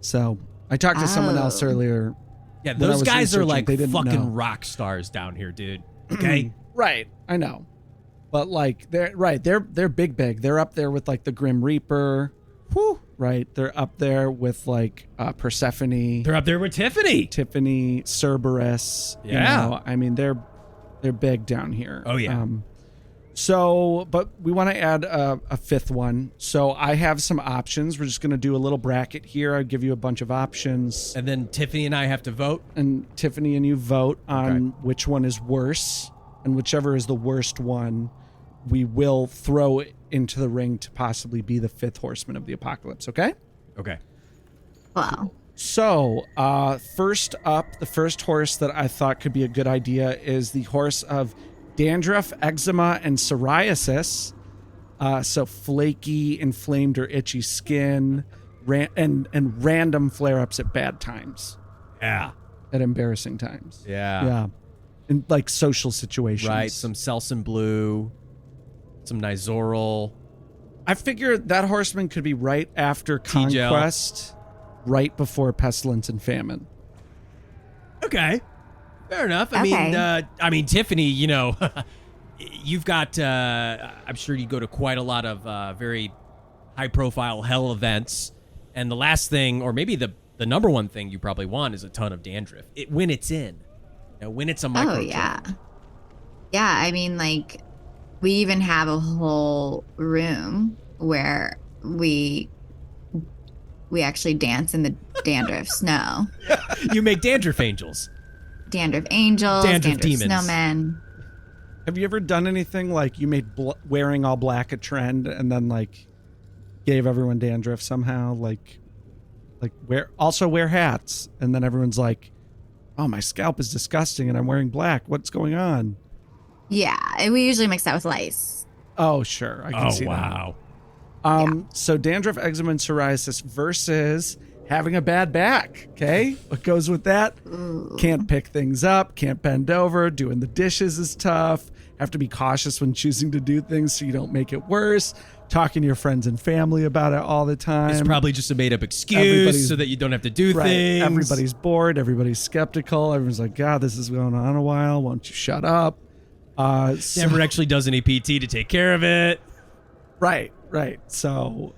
So I talked to someone else earlier Yeah, when I those was guys are researching, like they didn't fucking know. rock stars down here, dude. Okay. Right, I know. But like they're big. They're up there with like the Grim Reaper. Whew. Right. They're up there with like Persephone. They're up there with Tiffany. Tiffany, Cerberus. Yeah. You know, I mean they're big down here. Oh yeah. So, but we want to add a fifth one. So I have some options. We're just going to do a little bracket here. I'll give you a bunch of options. And then Tiffany and I have to vote. And Tiffany and you vote on which one is worse. And whichever is the worst one, we will throw into the ring to possibly be the fifth horseman of the apocalypse. Okay? Okay. Wow. So, first up, the first horse that I thought could be a good idea is the horse of dandruff, eczema, and psoriasis. So flaky, inflamed, or itchy skin, and random flare-ups at bad times. Yeah. At embarrassing times. Yeah. Yeah. In like social situations. Right. Some Selsun Blue, some Nizoral. I figured that horseman could be right after T-gel. Conquest, right before Pestilence and Famine. Okay. Fair enough. Okay. I mean, Tiffany, you know, you've got, I'm sure you go to quite a lot of very high-profile hell events. And the last thing, or maybe the number one thing you probably want is a ton of dandruff. When it's in. You know, when it's a micro. Oh, yeah. Yeah, I mean, like, we even have a whole room where we actually dance in the dandruff snow. You make dandruff angels. Dandruff angels, Dandruff demons. snowmen. Have you ever done anything like you made wearing all black a trend and then like gave everyone dandruff somehow? Like wear hats and then everyone's like, oh, my scalp is disgusting and I'm wearing black. What's going on? Yeah, and we usually mix that with lice. Oh, sure. I can see that. Wow. So dandruff, eczema, and psoriasis versus having a bad back. Okay. What goes with that? Ooh. Can't pick things up, can't bend over, doing the dishes is tough. Have to be cautious when choosing to do things so you don't make it worse. Talking to your friends and family about it all the time. It's probably just a made-up excuse so that you don't have to do things. Everybody's bored. Everybody's skeptical. Everyone's like, God, this is going on a while. Why don't you shut up? Never actually does any PT to take care of it. Right. So,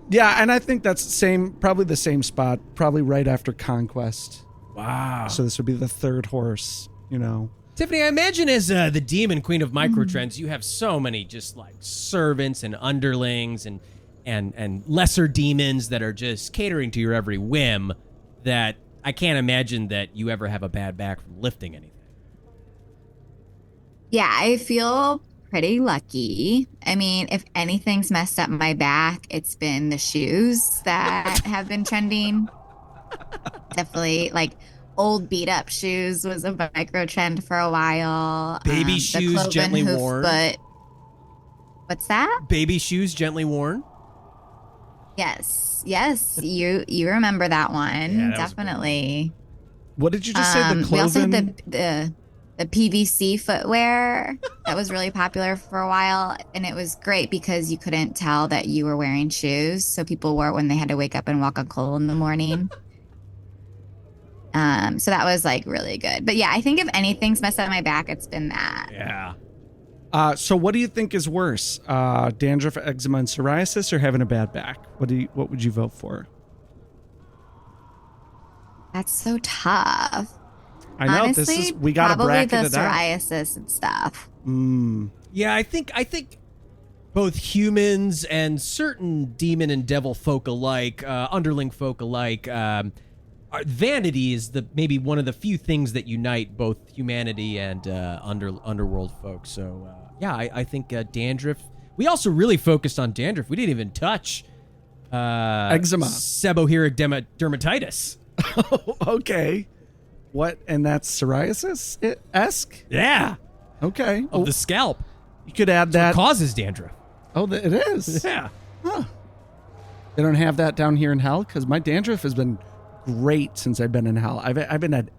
yeah, and I think that's probably the same spot, probably right after Conquest. Wow. So this would be the third horse, you know. Tiffany, I imagine as the demon queen of microtrends, you have so many just like servants and underlings and lesser demons that are just catering to your every whim that I can't imagine that you ever have a bad back from lifting anything. Yeah, I feel pretty lucky. I mean, if anything's messed up my back, it's been the shoes that have been trending. Definitely, like old beat up shoes was a micro trend for a while. Baby shoes gently worn. But what's that? Baby shoes gently worn. Yes, you remember that one. Yeah, that was definitely. What did you just say? The We also clothing? had the PVC footwear that was really popular for a while, and it was great because you couldn't tell that you were wearing shoes, so people wore it when they had to wake up and walk on coal in the morning. So that was like really good. But yeah, I think if anything's messed up my back, it's been that. Yeah. So what do you think is worse, dandruff, eczema, and psoriasis, or having a bad back? What would you vote for? That's so tough. I know. Honestly, we got to probably bracket the it out. psoriasis and stuff. Yeah, I think both humans and certain demon and devil folk alike, underling folk alike, vanity is maybe one of the few things that unite both humanity and underworld folks. So yeah, I think dandruff. We also really focused on dandruff. We didn't even touch Eczema, seborrheic dermatitis. Okay. What? And that's psoriasis-esque? Yeah, Okay. of the scalp. You could add that. What causes dandruff? Oh, it is. Yeah. Huh. They don't have that down here in hell because my dandruff has been great since I've been in hell. I've been at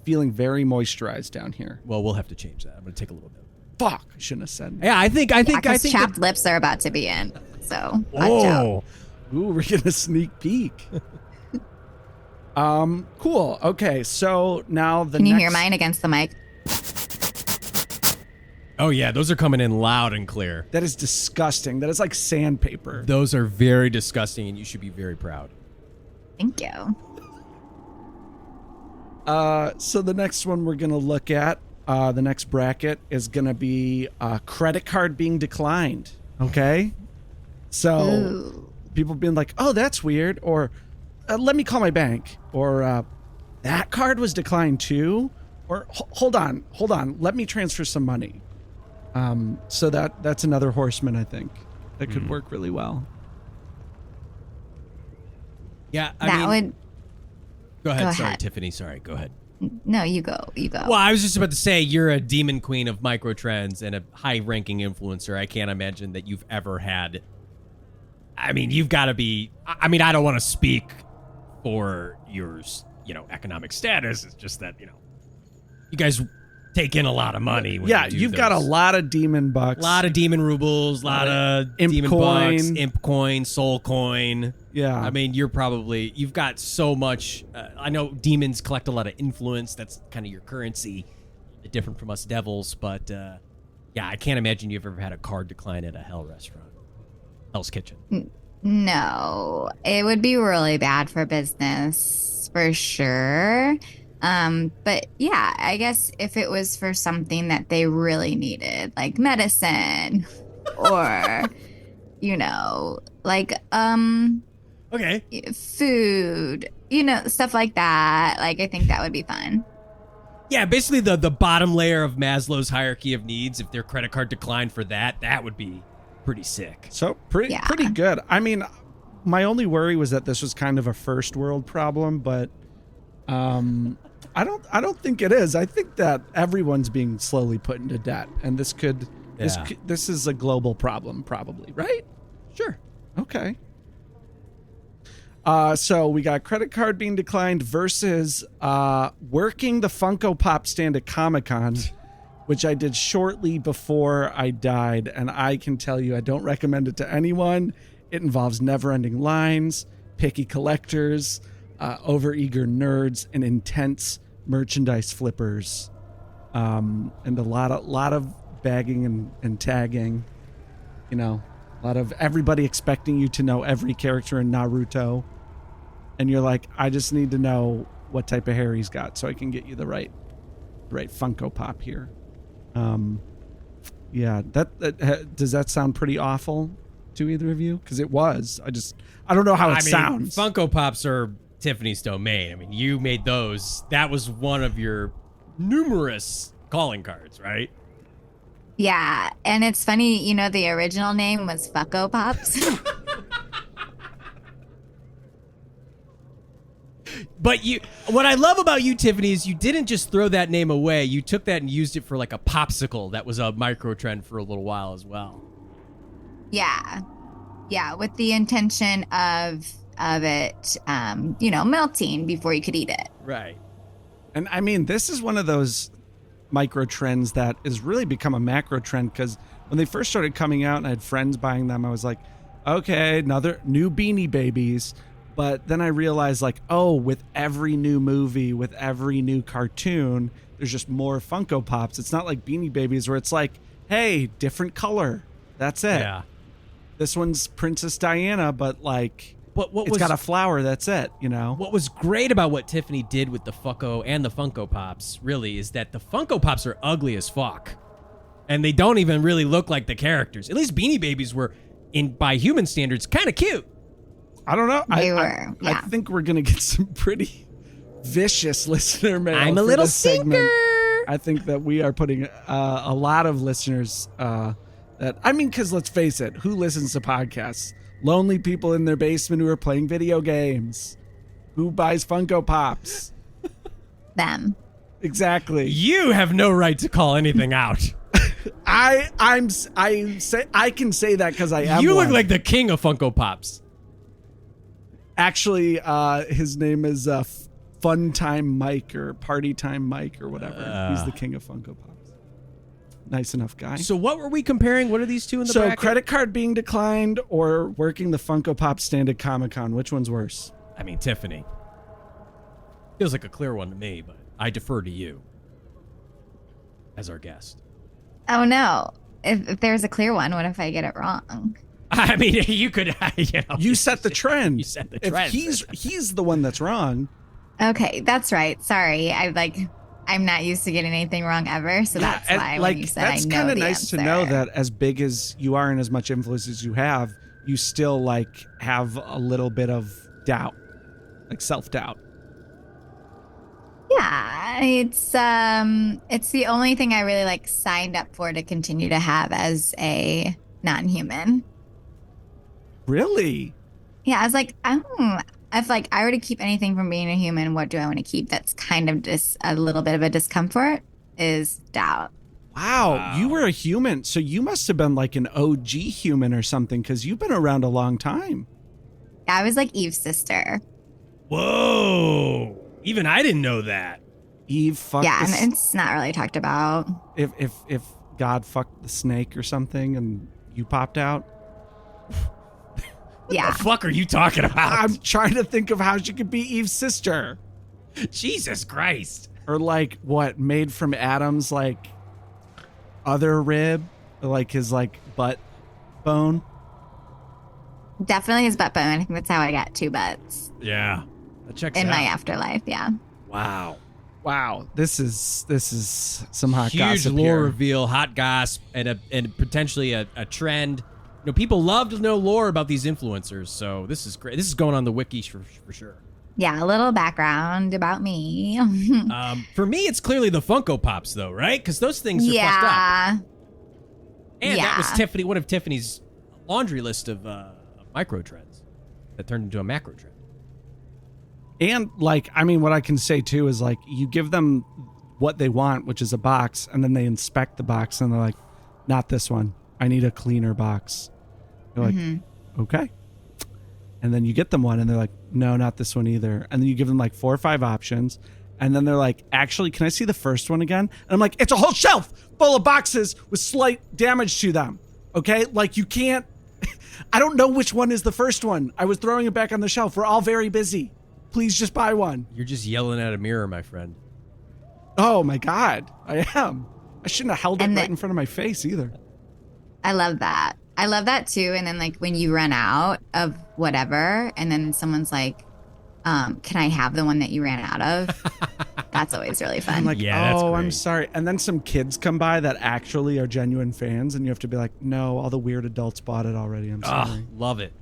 feeling very moisturized down here. Well, we'll have to change that. I'm going to take a little bit. Fuck, I shouldn't have said. Yeah, I think chapped lips are about to be in. So watch out. Oh, Ooh, we're getting a sneak peek. Cool. Okay, so now the Can you next... hear mine against the mic? Oh, yeah. Those are coming in loud and clear. That is disgusting. That is like sandpaper. Those are very disgusting, and you should be very proud. Thank you. So the next one we're going to look at, the next bracket is going to be credit card being declined. Okay? So Ooh. people being like, oh, that's weird. Or let me call my bank. Or that card was declined too. Or hold on. Let me transfer some money. So that's another horseman, I think, that could work really well. Yeah, That would. Go ahead. Go Sorry, ahead. Tiffany. Sorry. Go ahead. No, you go. You go. Well, I was just about to say, you're a demon queen of microtrends and a high-ranking influencer. I can't imagine that you've ever had... I mean, you've got to be... I mean, I don't want to speak for your, economic status. It's just that, you guys take in a lot of money. When Yeah, you do you've got a lot of demon bucks. A lot of demon rubles, a lot of imp demon coin. bucks, imp coin, soul coin. Yeah. I mean, you've got so much. I know demons collect a lot of influence. That's kind of your currency, different from us devils. But yeah, I can't imagine you've ever had a card decline at a Hell restaurant, Hell's Kitchen. No, it would be really bad for business for sure. But yeah, I guess if it was for something that they really needed, like medicine or, like, Okay. food, stuff like that. Like, I think that would be fun. Yeah, basically the bottom layer of Maslow's hierarchy of needs. If their credit card declined for that would be pretty sick. So pretty good. I mean, my only worry was that this was kind of a first world problem, but I don't think it is. I think that everyone's being slowly put into debt, and this is a global problem, probably, right? Sure. Okay. So we got credit card being declined versus working the Funko Pop stand at Comic-Con, which I did shortly before I died, and I can tell you I don't recommend it to anyone. It involves never-ending lines, picky collectors, overeager nerds, and intense merchandise flippers, and a lot of bagging and tagging. A lot of everybody expecting you to know every character in Naruto, and you're like, I just need to know what type of hair he's got so I can get you the right Funko Pop here. Yeah, that does that sound pretty awful to either of you? Because it was. I don't know how it sounds. Funko Pops are Tiffany's domain. I mean, you made those. That was one of your numerous calling cards, right? Yeah, and it's funny, the original name was Funko Pops. But what I love about you, Tiffany, is you didn't just throw that name away. You took that and used it for like a popsicle that was a micro trend for a little while as well. Yeah, with the intention of it, melting before you could eat it. Right. And I mean, this is one of those micro trends that has really become a macro trend, because when they first started coming out and I had friends buying them, I was like, okay, another new Beanie Babies. But then I realized, like, oh, with every new movie, with every new cartoon, there's just more Funko Pops. It's not like Beanie Babies where it's like, hey, different color. That's it. Yeah. This one's Princess Diana, but like, it's got a flower. That's it, What was great about what Tiffany did with the Funko and the Funko Pops, really, is that the Funko Pops are ugly as fuck. And they don't even really look like the characters. At least Beanie Babies were, by human standards, kind of cute. I don't know. Yeah. I think we're going to get some pretty vicious listener mail. I'm a little stinker. I think that we are putting a lot of listeners because let's face it, who listens to podcasts? Lonely people in their basement who are playing video games. Who buys Funko Pops? Them. Exactly. You have no right to call anything out. I can say that because I am. You look one. like the king of Funko Pops. Actually, his name is Fun Time Mike or Party Time Mike or whatever. He's the king of Funko Pops. Nice enough guy. So what were we comparing? What are these two in the So bracket? credit card being declined or working the Funko Pop stand at Comic-Con? Which one's worse? I mean, Tiffany. Feels like a clear one to me, but I defer to you as our guest. Oh no. If there's a clear one, what if I get it wrong? I mean, you could, You set the trend. You set the trend. If he's the one that's wrong. Okay, that's right. Sorry. I'm not used to getting anything wrong ever, so that's why when you said I know the answer. That's kind of nice to know that as big as you are and as much influence as you have, you still like have a little bit of doubt, like self-doubt. Yeah, it's the only thing I really like signed up for to continue to have as a non-human. Really? Yeah, I was like, if like I were to keep anything from being a human, what do I want to keep? That's kind of just a little bit of a discomfort is doubt. Wow, you were a human, so you must have been like an OG human or something, because you've been around a long time. Yeah, I was like Eve's sister. Whoa! Even I didn't know that. Eve fucked. Yeah, and it's not really talked about. If God fucked the snake or something, and you popped out. Yeah. What the fuck are you talking about? I'm trying to think of how she could be Eve's sister. Jesus Christ. Or like what, made from Adam's like other rib, or like his like butt bone. Definitely his butt bone. I think that's how I got 2 butts. Yeah. That checks in out. my afterlife. Yeah. Wow. This is some hot huge gossip lore here. reveal, hot gossip, and potentially a trend. You know, people love to know lore about these influencers, so this is great. This is going on the wiki for sure. Yeah, a little background about me. For me, it's clearly the Funko Pops, though, right? Because those things are fucked up. And that was Tiffany, one of Tiffany's laundry list of micro trends that turned into a macro trend. And like, I mean, what I can say too is like, you give them what they want, which is a box, and then they inspect the box and they're like, not this one. I need a cleaner box. You're like, okay. And then you get them one and they're like, no, not this one either. And then you give them like 4 or 5 options. And then they're like, actually, can I see the first one again? And I'm like, it's a whole shelf full of boxes with slight damage to them. Okay? Like you can't, I don't know which one is the first one. I was throwing it back on the shelf. We're all very busy. Please just buy one. You're just yelling at a mirror, my friend. Oh my God, I am. I shouldn't have held it right in front of my face either. I love that. I love that too. And then like when you run out of whatever and then someone's like, can I have the one that you ran out of? That's always really fun. I'm like, yeah, oh, I'm sorry. And then some kids come by that actually are genuine fans and you have to be like, no, all the weird adults bought it already. I'm sorry. Love it.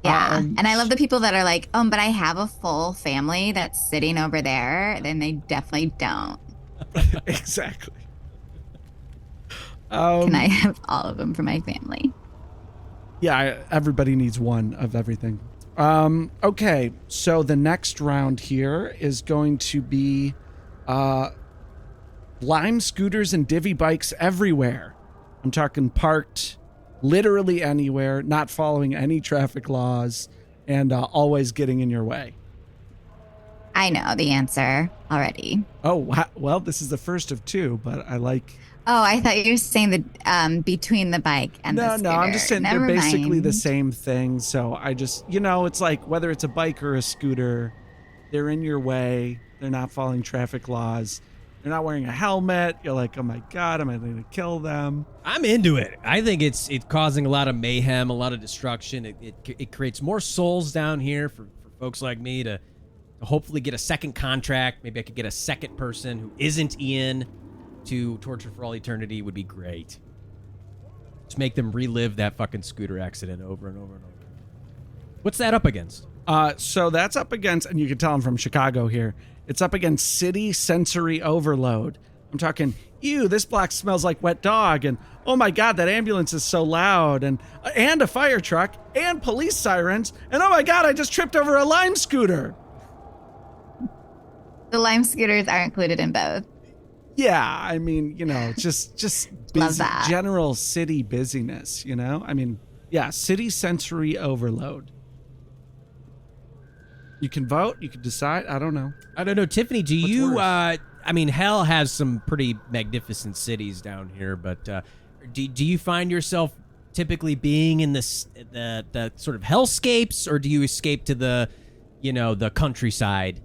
Yeah. And I love the people that are like, but I have a full family that's sitting over there. Then they definitely don't. Exactly. Can I have all of them for my family? Yeah, everybody needs one of everything. Okay, so the next round here is going to be Lime scooters and divvy bikes everywhere. I'm talking parked literally anywhere, not following any traffic laws, and always getting in your way. I know the answer already. Oh, wow. Well, this is the first of 2, but I like... Oh, I thought you were saying the between the bike and the scooter. No, I'm just saying Never they're basically mind. the same thing. So I just, it's like whether it's a bike or a scooter, they're in your way. They're not following traffic laws. They're not wearing a helmet. You're like, oh my God, am I going to kill them? I'm into it. I think it's causing a lot of mayhem, a lot of destruction. It creates more souls down here for folks like me to hopefully get a second contract. Maybe I could get a second person who isn't Ian to torture for all eternity would be great. Just make them relive that fucking scooter accident over and over and over. What's that up against? So that's up against, and you can tell I'm from Chicago here, it's up against city sensory overload. I'm talking, ew, this block smells like wet dog, and oh my God, that ambulance is so loud, and a fire truck, and police sirens, and oh my God, I just tripped over a Lime scooter. The Lime scooters are included in both. Yeah, I mean, just Love that. general city busyness, I mean, yeah, city sensory overload. You can vote, you can decide, I don't know. I don't know. Tiffany, do What's you, worse? I mean, hell has some pretty magnificent cities down here, but do you find yourself typically being in the sort of hellscapes, or do you escape to the, the countryside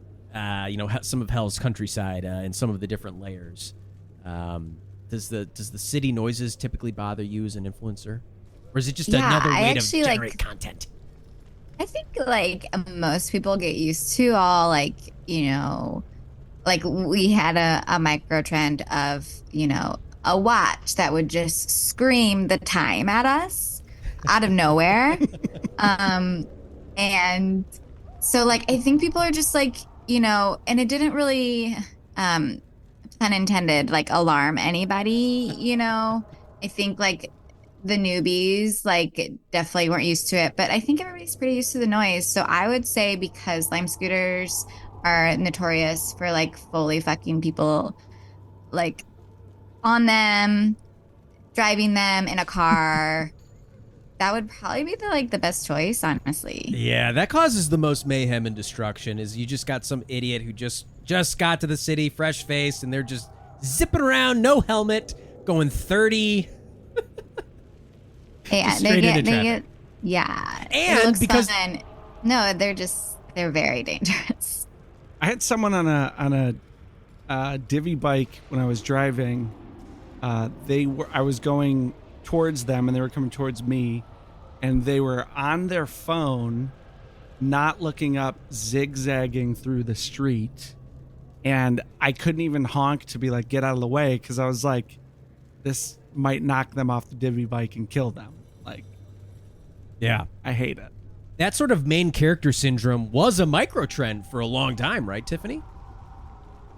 some of Hell's countryside in some of the different layers. Does the city noises typically bother you as an influencer, or is it just another way to generate content? I think most people get used to all we had a micro trend of a watch that would just scream the time at us out of nowhere, and so I think people are just and it didn't really pun intended alarm anybody. I think the newbies definitely weren't used to it, but I think everybody's pretty used to the noise. So I would say, because Lime scooters are notorious for fully fucking people on them, driving them in a car, that would probably be the best choice, honestly. Yeah, that causes the most mayhem and destruction. Is you just got some idiot who just got to the city, fresh faced, and they're just zipping around, no helmet, going 30. Yeah, they get and because fun. No, they're very dangerous. I had someone on a divvy bike when I was driving. I was going towards them and they were coming towards me, and they were on their phone, not looking up, zigzagging through the street, and I couldn't even honk to be get out of the way, because I was like, this might knock them off the divvy bike and kill them. Yeah, I hate it. That sort of main character syndrome was a micro trend for a long time, right, Tiffany?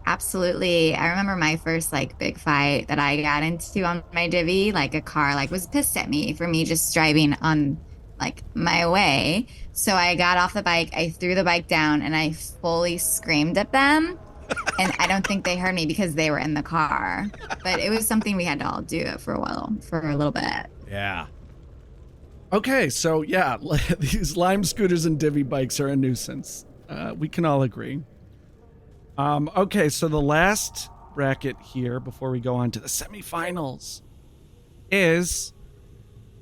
Absolutely. I remember my first big fight that I got into on my divvy. A car was pissed at me for me just driving on my way. So I got off the bike, I threw the bike down, and I fully screamed at them. And I don't think they heard me because they were in the car. But it was something we had to all do for a little bit. Yeah. Okay, so yeah, these Lime scooters and divvy bikes are a nuisance. We can all agree. Okay, so the last bracket here before we go on to the semifinals is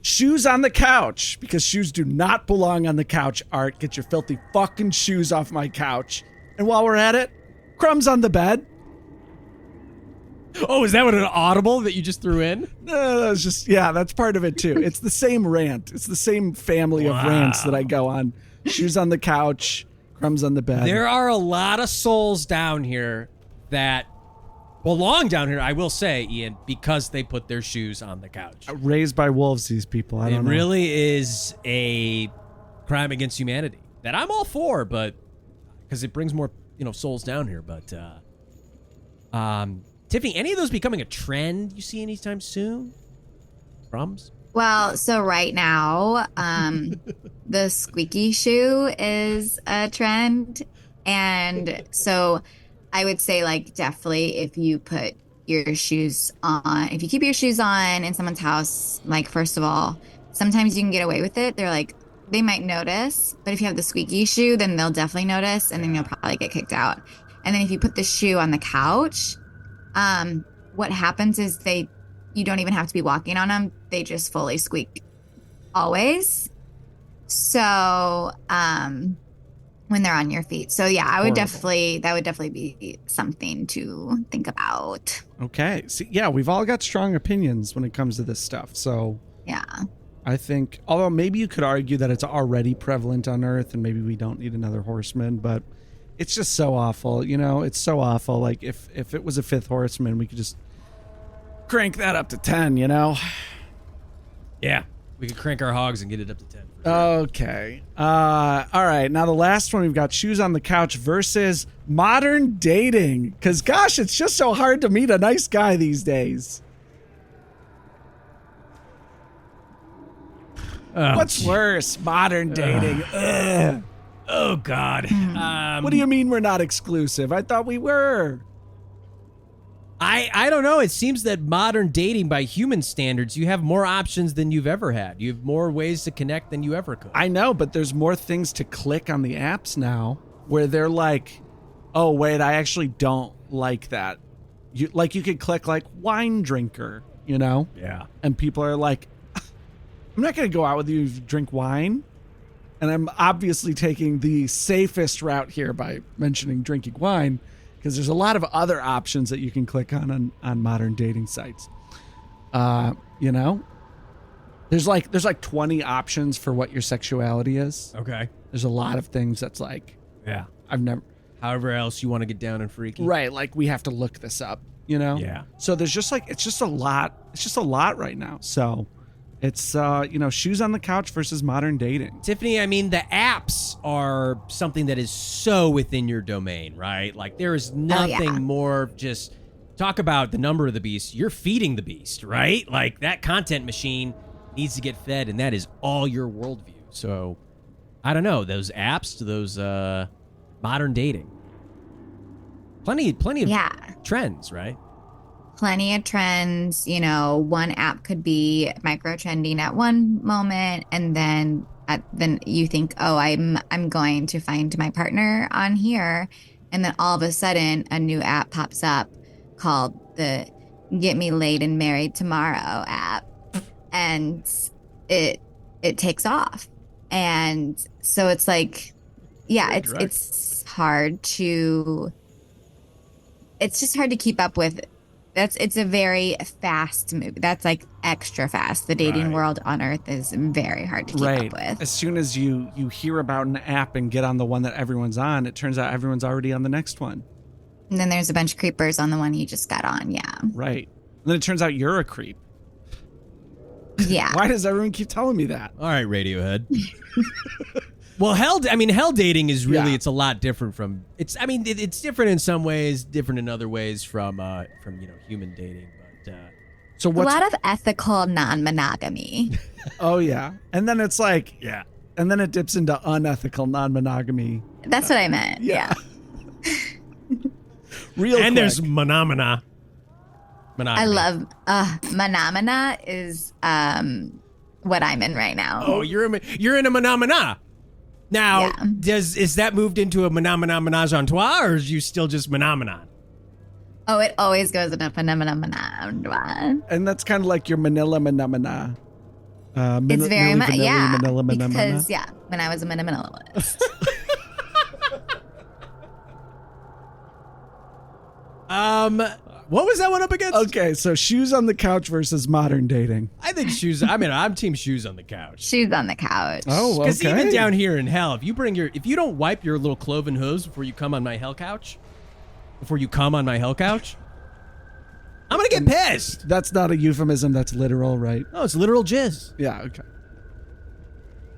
shoes on the couch, because shoes do not belong on the couch. Art, get your filthy fucking shoes off my couch. And while we're at it, crumbs on the bed. Oh, is that what an audible that you just threw in? No, that's just, that's part of it too. It's the same rant. It's the same family of rants that I go on. Shoes on the couch, crumbs on the bed. There are a lot of souls down here that belong down here, I will say, Ian, because they put their shoes on the couch. Raised by wolves, these people. I don't know. It really is a crime against humanity that I'm all for, but because it brings more, souls down here. But, Tiffany, any of those becoming a trend you see anytime soon? Crumbs? Well, so right now, the squeaky shoe is a trend. And so I would say definitely if you put your shoes on, if you keep your shoes on in someone's house, first of all, sometimes you can get away with it. They're they might notice, but if you have the squeaky shoe, then they'll definitely notice, and then you'll probably get kicked out. And then if you put the shoe on the couch, what happens is you don't even have to be walking on them. They just fully squeak always. So, when they're on your feet. So yeah, that would definitely be something to think about. Okay. See, yeah, we've all got strong opinions when it comes to this stuff. So yeah, I think, although maybe you could argue that it's already prevalent on Earth and maybe we don't need another horseman, but it's just so awful. It's so awful. If it was a fifth horseman, we could just crank that up to 10, Yeah. We could crank our hogs and get it up to 10. Okay. All right. Now the last one, we've got shoes on the couch versus modern dating. Because, gosh, it's just so hard to meet a nice guy these days. What's worse? Modern dating. Ugh. Oh, God. What do you mean we're not exclusive? I thought we were. I don't know. It seems that modern dating, by human standards, you have more options than you've ever had. You have more ways to connect than you ever could. I know, but there's more things to click on the apps now where they're oh, wait, I actually don't like that. You could click wine drinker, Yeah. And people are I'm not going to go out with you to drink wine. And I'm obviously taking the safest route here by mentioning drinking wine, because there's a lot of other options that you can click on modern dating sites. You know, there's like 20 options for what your sexuality is. Okay. There's a lot of things that's like, Yeah. I've never. However else you want to get down and freaky. Right. Like we have to look this up, you know? Yeah. So there's just like, it's just a lot. It's just a lot right now. So it's, you know, shoes on the couch versus modern dating. Tiffany, I mean, the apps are something that is so within your domain, right? Like there is nothing more just talk about the number of the beast. You're feeding the beast, right? Like that content machine needs to get fed, and that is all your worldview. So I don't know, those apps to those modern dating. Plenty of trends, right? Plenty of trends. You know, one app could be micro trending at one moment, and then you think, oh, I'm going to find my partner on here, and then all of a sudden a new app pops up called the Get Me Laid and Married Tomorrow app, and it takes off. And so it's like, yeah, it's hard to, it's just hard to keep up with. It's a very fast move. That's like extra fast. The dating world on Earth is very hard to keep up with. As soon as you hear about an app and get on the one that everyone's on, it turns out everyone's already on the next one. And then there's a bunch of creepers on the one you just got on. Yeah. Right. And then it turns out you're a creep. Yeah. Why does everyone keep telling me that? All right, Radiohead. Well, hell dating is really, it's a lot different from, it's different in some ways, different in other ways from human dating. But so what's, a lot of ethical non-monogamy. Oh yeah. And then it's like, and then it dips into unethical non-monogamy. That's what I meant. Yeah. Real quick. There's monogamy. I love Manamana is what I'm in right now. Oh, you're in a manamana. Now, is that moved into a manamana menage a trois, or is you still just manamana? Oh, it always goes in a phenomenon. And that's kind of like your Manila Manamana. It's very much, Manila, because when I was a minimalist. What was that one up against? Okay, so shoes on the couch versus modern dating. I think shoes. I'm team shoes on the couch. Shoes on the couch. Oh, okay. Because even down here in hell, if you don't wipe your little cloven hooves before you come on my hell couch, I'm gonna get pissed. That's not a euphemism. That's literal, right? Oh, it's literal jizz. Yeah. Okay.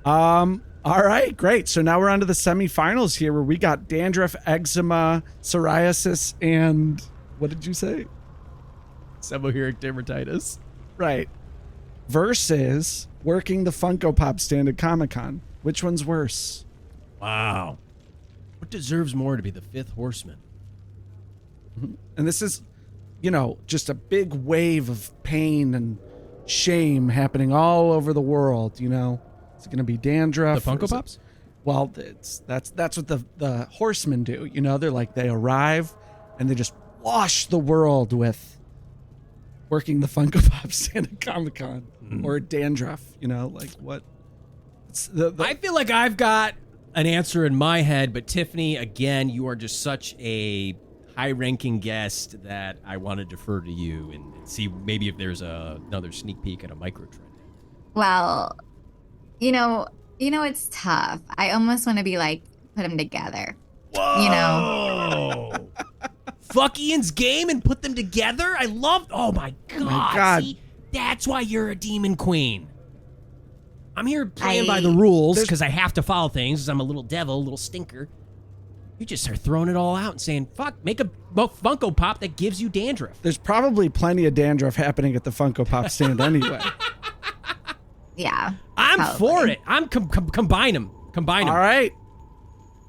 All right, great. So now we're on to the semifinals here, where we got dandruff, eczema, psoriasis, and what did you say? Seborrheic dermatitis. Right. Versus working the Funko Pop stand at Comic-Con. Which one's worse? Wow. What deserves more to be the fifth horseman? And this is, just a big wave of pain and shame happening all over the world, It's going to be dandruff. The Funko Pops? Well, that's what the horsemen do. They're like, they arrive and they just wash the world with working the Funko Pop stand at Comic-Con or dandruff, like what? I feel like I've got an answer in my head, but Tiffany, again, you are just such a high-ranking guest that I want to defer to you and see maybe if there's another sneak peek at a micro-trend. Well, it's tough. I almost want to be like, put them together. Whoa! Fuck Ian's game and put them together? Oh my God. See, that's why you're a demon queen. I'm here playing by the rules because I have to follow things because I'm a little devil, a little stinker. You just start throwing it all out and saying, fuck, make a Funko Pop that gives you dandruff. There's probably plenty of dandruff happening at the Funko Pop stand anyway. Yeah. I'm for it. I'm combine them. Combine them. All right.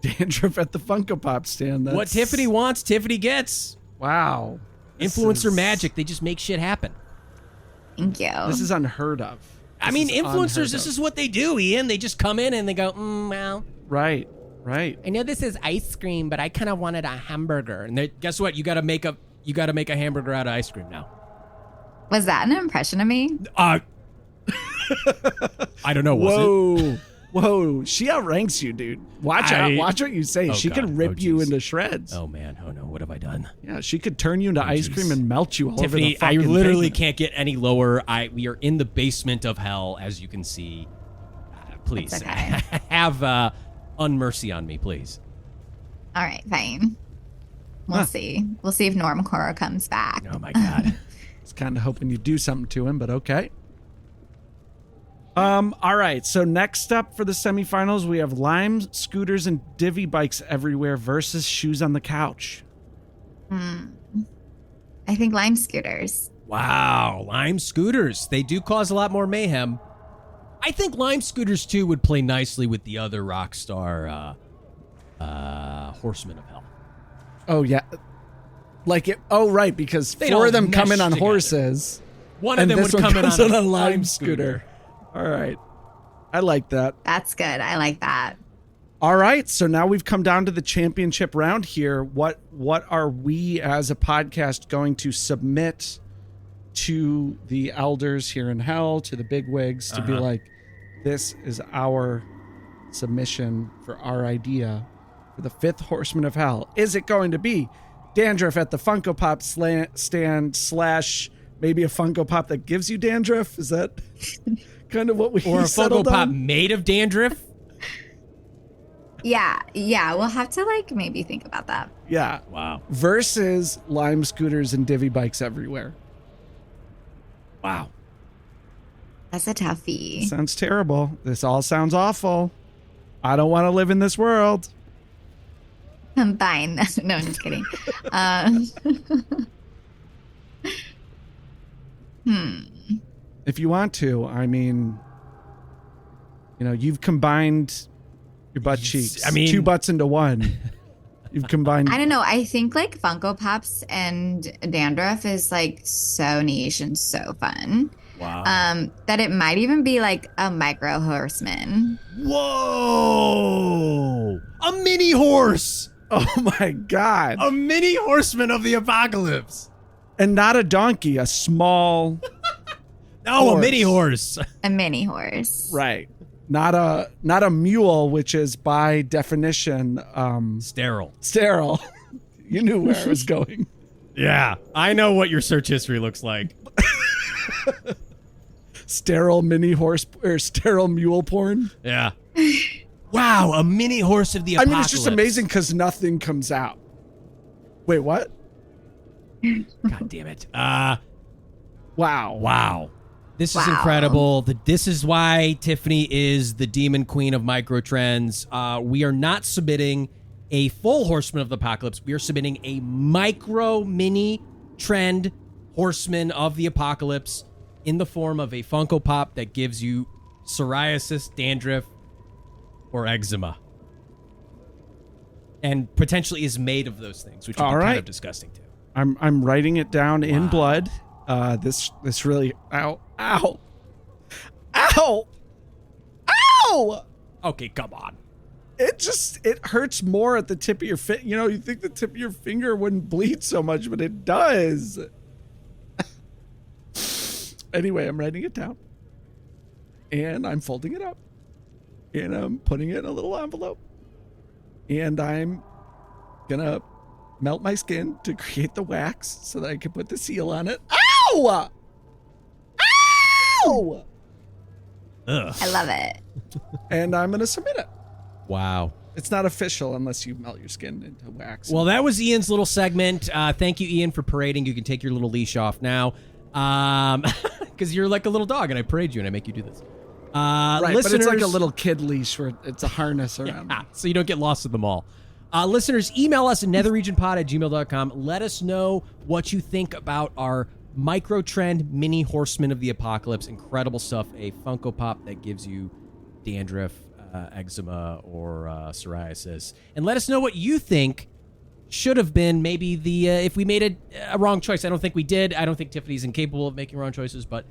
Dandruff at the Funko Pop stand. What Tiffany wants, Tiffany gets. Wow. Influencer magic. They just make shit happen. Thank you. This is unheard of. Influencers, this is what they do, Ian. They just come in and they go, well. Right. I know this is ice cream, but I kind of wanted a hamburger. And guess what? You got to make a hamburger out of ice cream now. Was that an impression of me? I don't know. Was Whoa. Whoa, she outranks you, dude. Watch out. Watch what you say. She could rip you into shreds. Oh, man. Oh, no. What have I done? Yeah, she could turn you into ice cream and melt you all Tiffany, over the fucking I literally pavement. can't get any lower. We are in the basement of hell, as you can see. Please, It's okay. have unmercy on me, please. All right, fine. We'll see. We'll see if Normcore comes back. Oh, my God. I was kind of hoping you'd do something to him, but okay. All right, so next up for the semifinals, we have lime scooters and divvy bikes everywhere versus shoes on the couch. I think lime scooters. Wow, lime scooters. They do cause a lot more mayhem. I think lime scooters, too, would play nicely with the other Rockstar Horsemen of Hell. Oh, yeah. Like it. Oh, right, because They'd 4 all of them come mesh in on together. horses. One of And them this would one come in comes on on a a lime lime scooter. All right. I like that. That's good. I like that. All right, so now we've come down to the championship round here. What are we as a podcast going to submit to the elders here in hell, to the bigwigs, to be like, this is our submission for our idea for the 5th Horseman of Hell? Is it going to be dandruff at the Funko Pop stand / maybe a Funko Pop that gives you dandruff? Is that kind of what we Or a Funko settled Pop on? made of dandruff? Yeah. We'll have to maybe think about that. Yeah. Wow. Versus lime scooters and divvy bikes everywhere. Wow. That's a toughie. Sounds terrible. This all sounds awful. I don't want to live in this world. Combine. No, I'm just kidding. If you want to, I mean, you've combined your butt cheeks. I mean- 2 butts into one. You've combined. I don't know. I think Funko Pops and dandruff is so niche and so fun. Wow. That it might even be a micro horseman. Whoa! A mini horse! Oh my God. A mini horseman of the apocalypse! And not a donkey, a small. No, Horse. a mini horse. A mini horse. Right. Not a mule, which is by definition Sterile. sterile. You knew where I was going. Yeah, I know what your search history looks like. Sterile mini horse or sterile mule porn. Yeah. Wow, a mini horse of the I apocalypse. mean, it's just amazing because nothing comes out. Wait, what? God damn it. Wow. Wow. This is Wow. incredible. This is why Tiffany is the demon queen of micro trends. We are not submitting a full Horseman of the Apocalypse. We are submitting a micro mini trend Horseman of the Apocalypse in the form of a Funko Pop that gives you psoriasis, dandruff, or eczema. And potentially is made of those things, which would All be kind right. of disgusting too. I'm writing it down in blood. This really ow. Okay, come on. It hurts more at the tip of your finger. You think the tip of your finger wouldn't bleed so much, but it does. Anyway, I'm writing it down. And I'm folding it up. And I'm putting it in a little envelope. And I'm gonna melt my skin to create the wax so that I can put the seal on it. Ow! Ow! Ugh. I love it. And I'm gonna submit it. Wow. It's not official unless you melt your skin into wax. Well, that was Ian's little segment. Thank you, Ian, for parading. You can take your little leash off now. Because you're like a little dog, and I parade you, and I make you do this. right, but listeners, it's like a little kid leash where it's a harness around. so you don't get lost in the mall. Listeners, email us at netherregionpod@gmail.com. Let us know what you think about our micro trend mini horseman of the apocalypse. Incredible stuff. A Funko Pop that gives you dandruff, eczema, or psoriasis. And let us know what you think should have been maybe if we made a wrong choice. I don't think we did. I don't think Tiffany's incapable of making wrong choices, but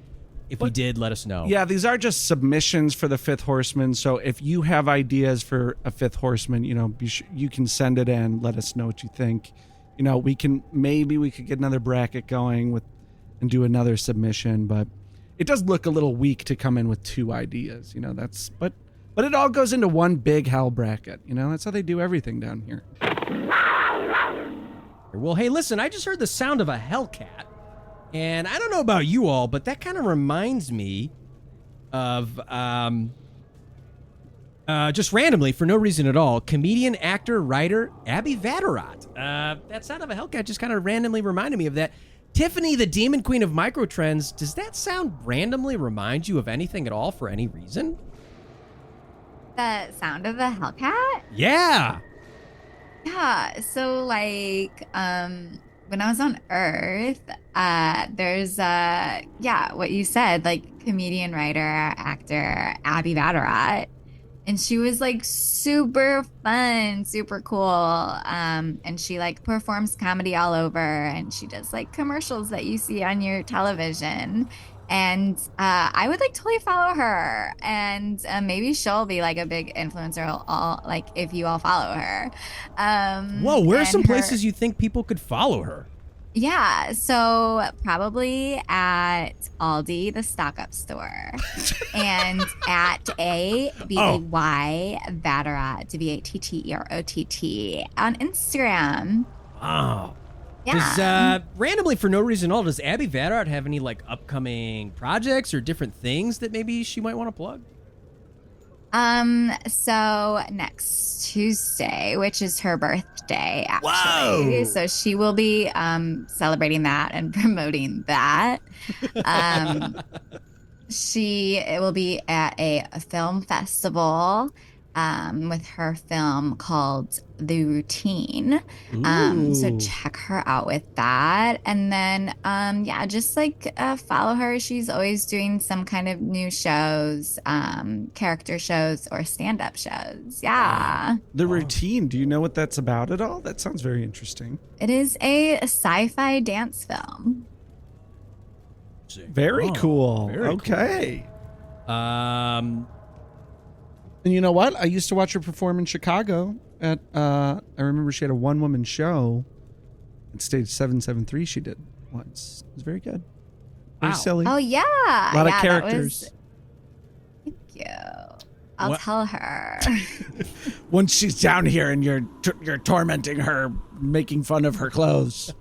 if we did, let us know. Yeah, these are just submissions for the Fifth Horseman. So if you have ideas for a Fifth Horseman, you can send it in. Let us know what you think. We could get another bracket going and do another submission, but it does look a little weak to come in with 2 ideas. But But it all goes into one big hell bracket. You know, that's how they do everything down here. Well, hey, listen, I just heard the sound of a hellcat. And I don't know about you all, but that kind of reminds me of, just randomly, for no reason at all, comedian, actor, writer, Abby Vatterott. That sound of a hellcat just kind of randomly reminded me of that. Tiffany, the demon queen of microtrends, does that sound randomly remind you of anything at all for any reason? The sound of a hellcat? Yeah. Yeah. So like, when I was on Earth, there's what you said, like comedian, writer, actor, Abby Vatterott. And she was like super fun, super cool. And she like performs comedy all over, and she does like commercials that you see on your television. And I would like totally follow her, and maybe she'll be like a big influencer, all like if you all follow her. Whoa, where are some places you think people could follow her? Yeah, so probably at Aldi, the stock-up store, and at ABY Vatterott, Vatterott on Instagram. Wow. Yeah. Does, randomly, for no reason at all, does Abby Vatterott have any like upcoming projects or different things that maybe she might want to plug? So next Tuesday, which is her birthday, actually. Whoa. So she will be celebrating that and promoting that. It will be at a film festival with her film called The Routine. So check her out with that. And then, just like follow her. She's always doing some kind of new shows, character shows or stand-up shows. Yeah. The Routine. Do you know what that's about at all? That sounds very interesting. It is a sci-fi dance film. Very cool. Very okay. Cool. And you know what? I used to watch her perform in Chicago at, I remember she had a one-woman show at Stage 773 she did once. It was very good. Very silly. Oh, yeah. A lot of characters. Thank you. I'll tell her. Once she's down here and you're tormenting her, making fun of her clothes.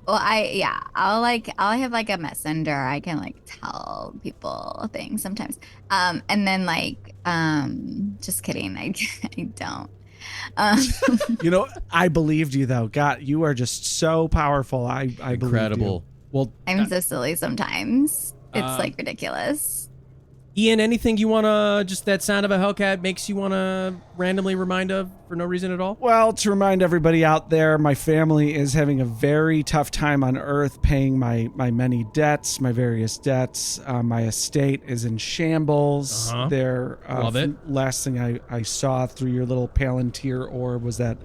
Well, I'll have like a messenger. I can like tell people things sometimes. And then like, just kidding. I don't. You know, I believed you though. God, you are just so powerful. I Incredible. Well, I'm so silly sometimes. It's like ridiculous. Ian, anything you want to, just that sound of a Hellcat makes you want to randomly remind of for no reason at all? Well, to remind everybody out there, my family is having a very tough time on Earth paying my many debts, my various debts. My estate is in shambles. They're, Love it. Last thing I saw through your little Palantir orb was that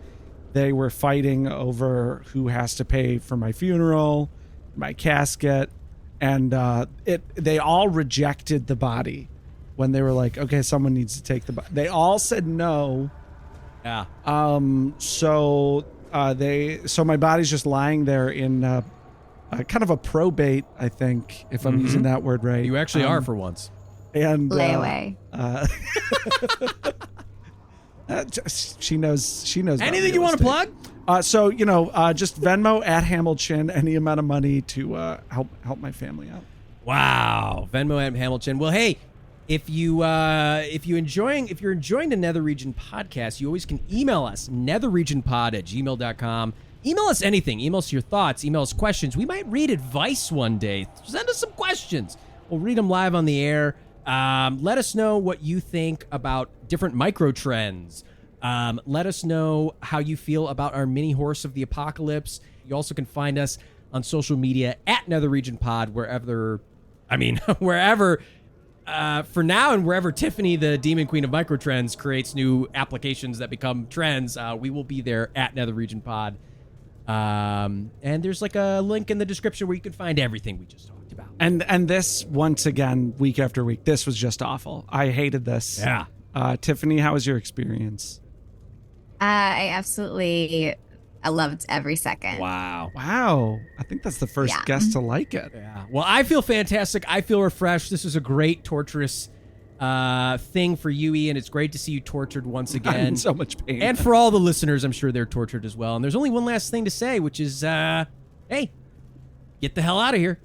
they were fighting over who has to pay for my funeral, my casket. And they all rejected the body when they were like, okay, someone needs to take the body. They all said no. Yeah. So my body's just lying there in kind of a probate, I think, if I'm using that word right. You actually are for once. And Layaway. she knows. Anything you want to plug? So just Venmo at Hamilton, any amount of money to help my family out. Wow, Venmo at Hamilton. Well, hey, if you're enjoying the Nether Region podcast, you always can email us netherregionpod@gmail.com. Email us anything. Email us your thoughts. Email us questions. We might read advice one day. Send us some questions. We'll read them live on the air. Let us know what you think about different micro trends. Let us know how you feel about our mini horse of the apocalypse. You also can find us on social media at Nether Region Pod, wherever, for now, and wherever Tiffany, the demon queen of microtrends, creates new applications that become trends, we will be there at Nether Region Pod. And there's like a link in the description where you can find everything we just talked about. And this, once again, week after week, this was just awful. I hated this. Yeah. Tiffany, how was your experience? I loved every second. Wow. I think that's the first guest to like it. Yeah. Well, I feel fantastic. I feel refreshed. This is a great, torturous thing for you, Ian. It's great to see you tortured once I'm again. in so much pain. And for all the listeners, I'm sure they're tortured as well. And there's only one last thing to say, which is, hey, get the hell out of here.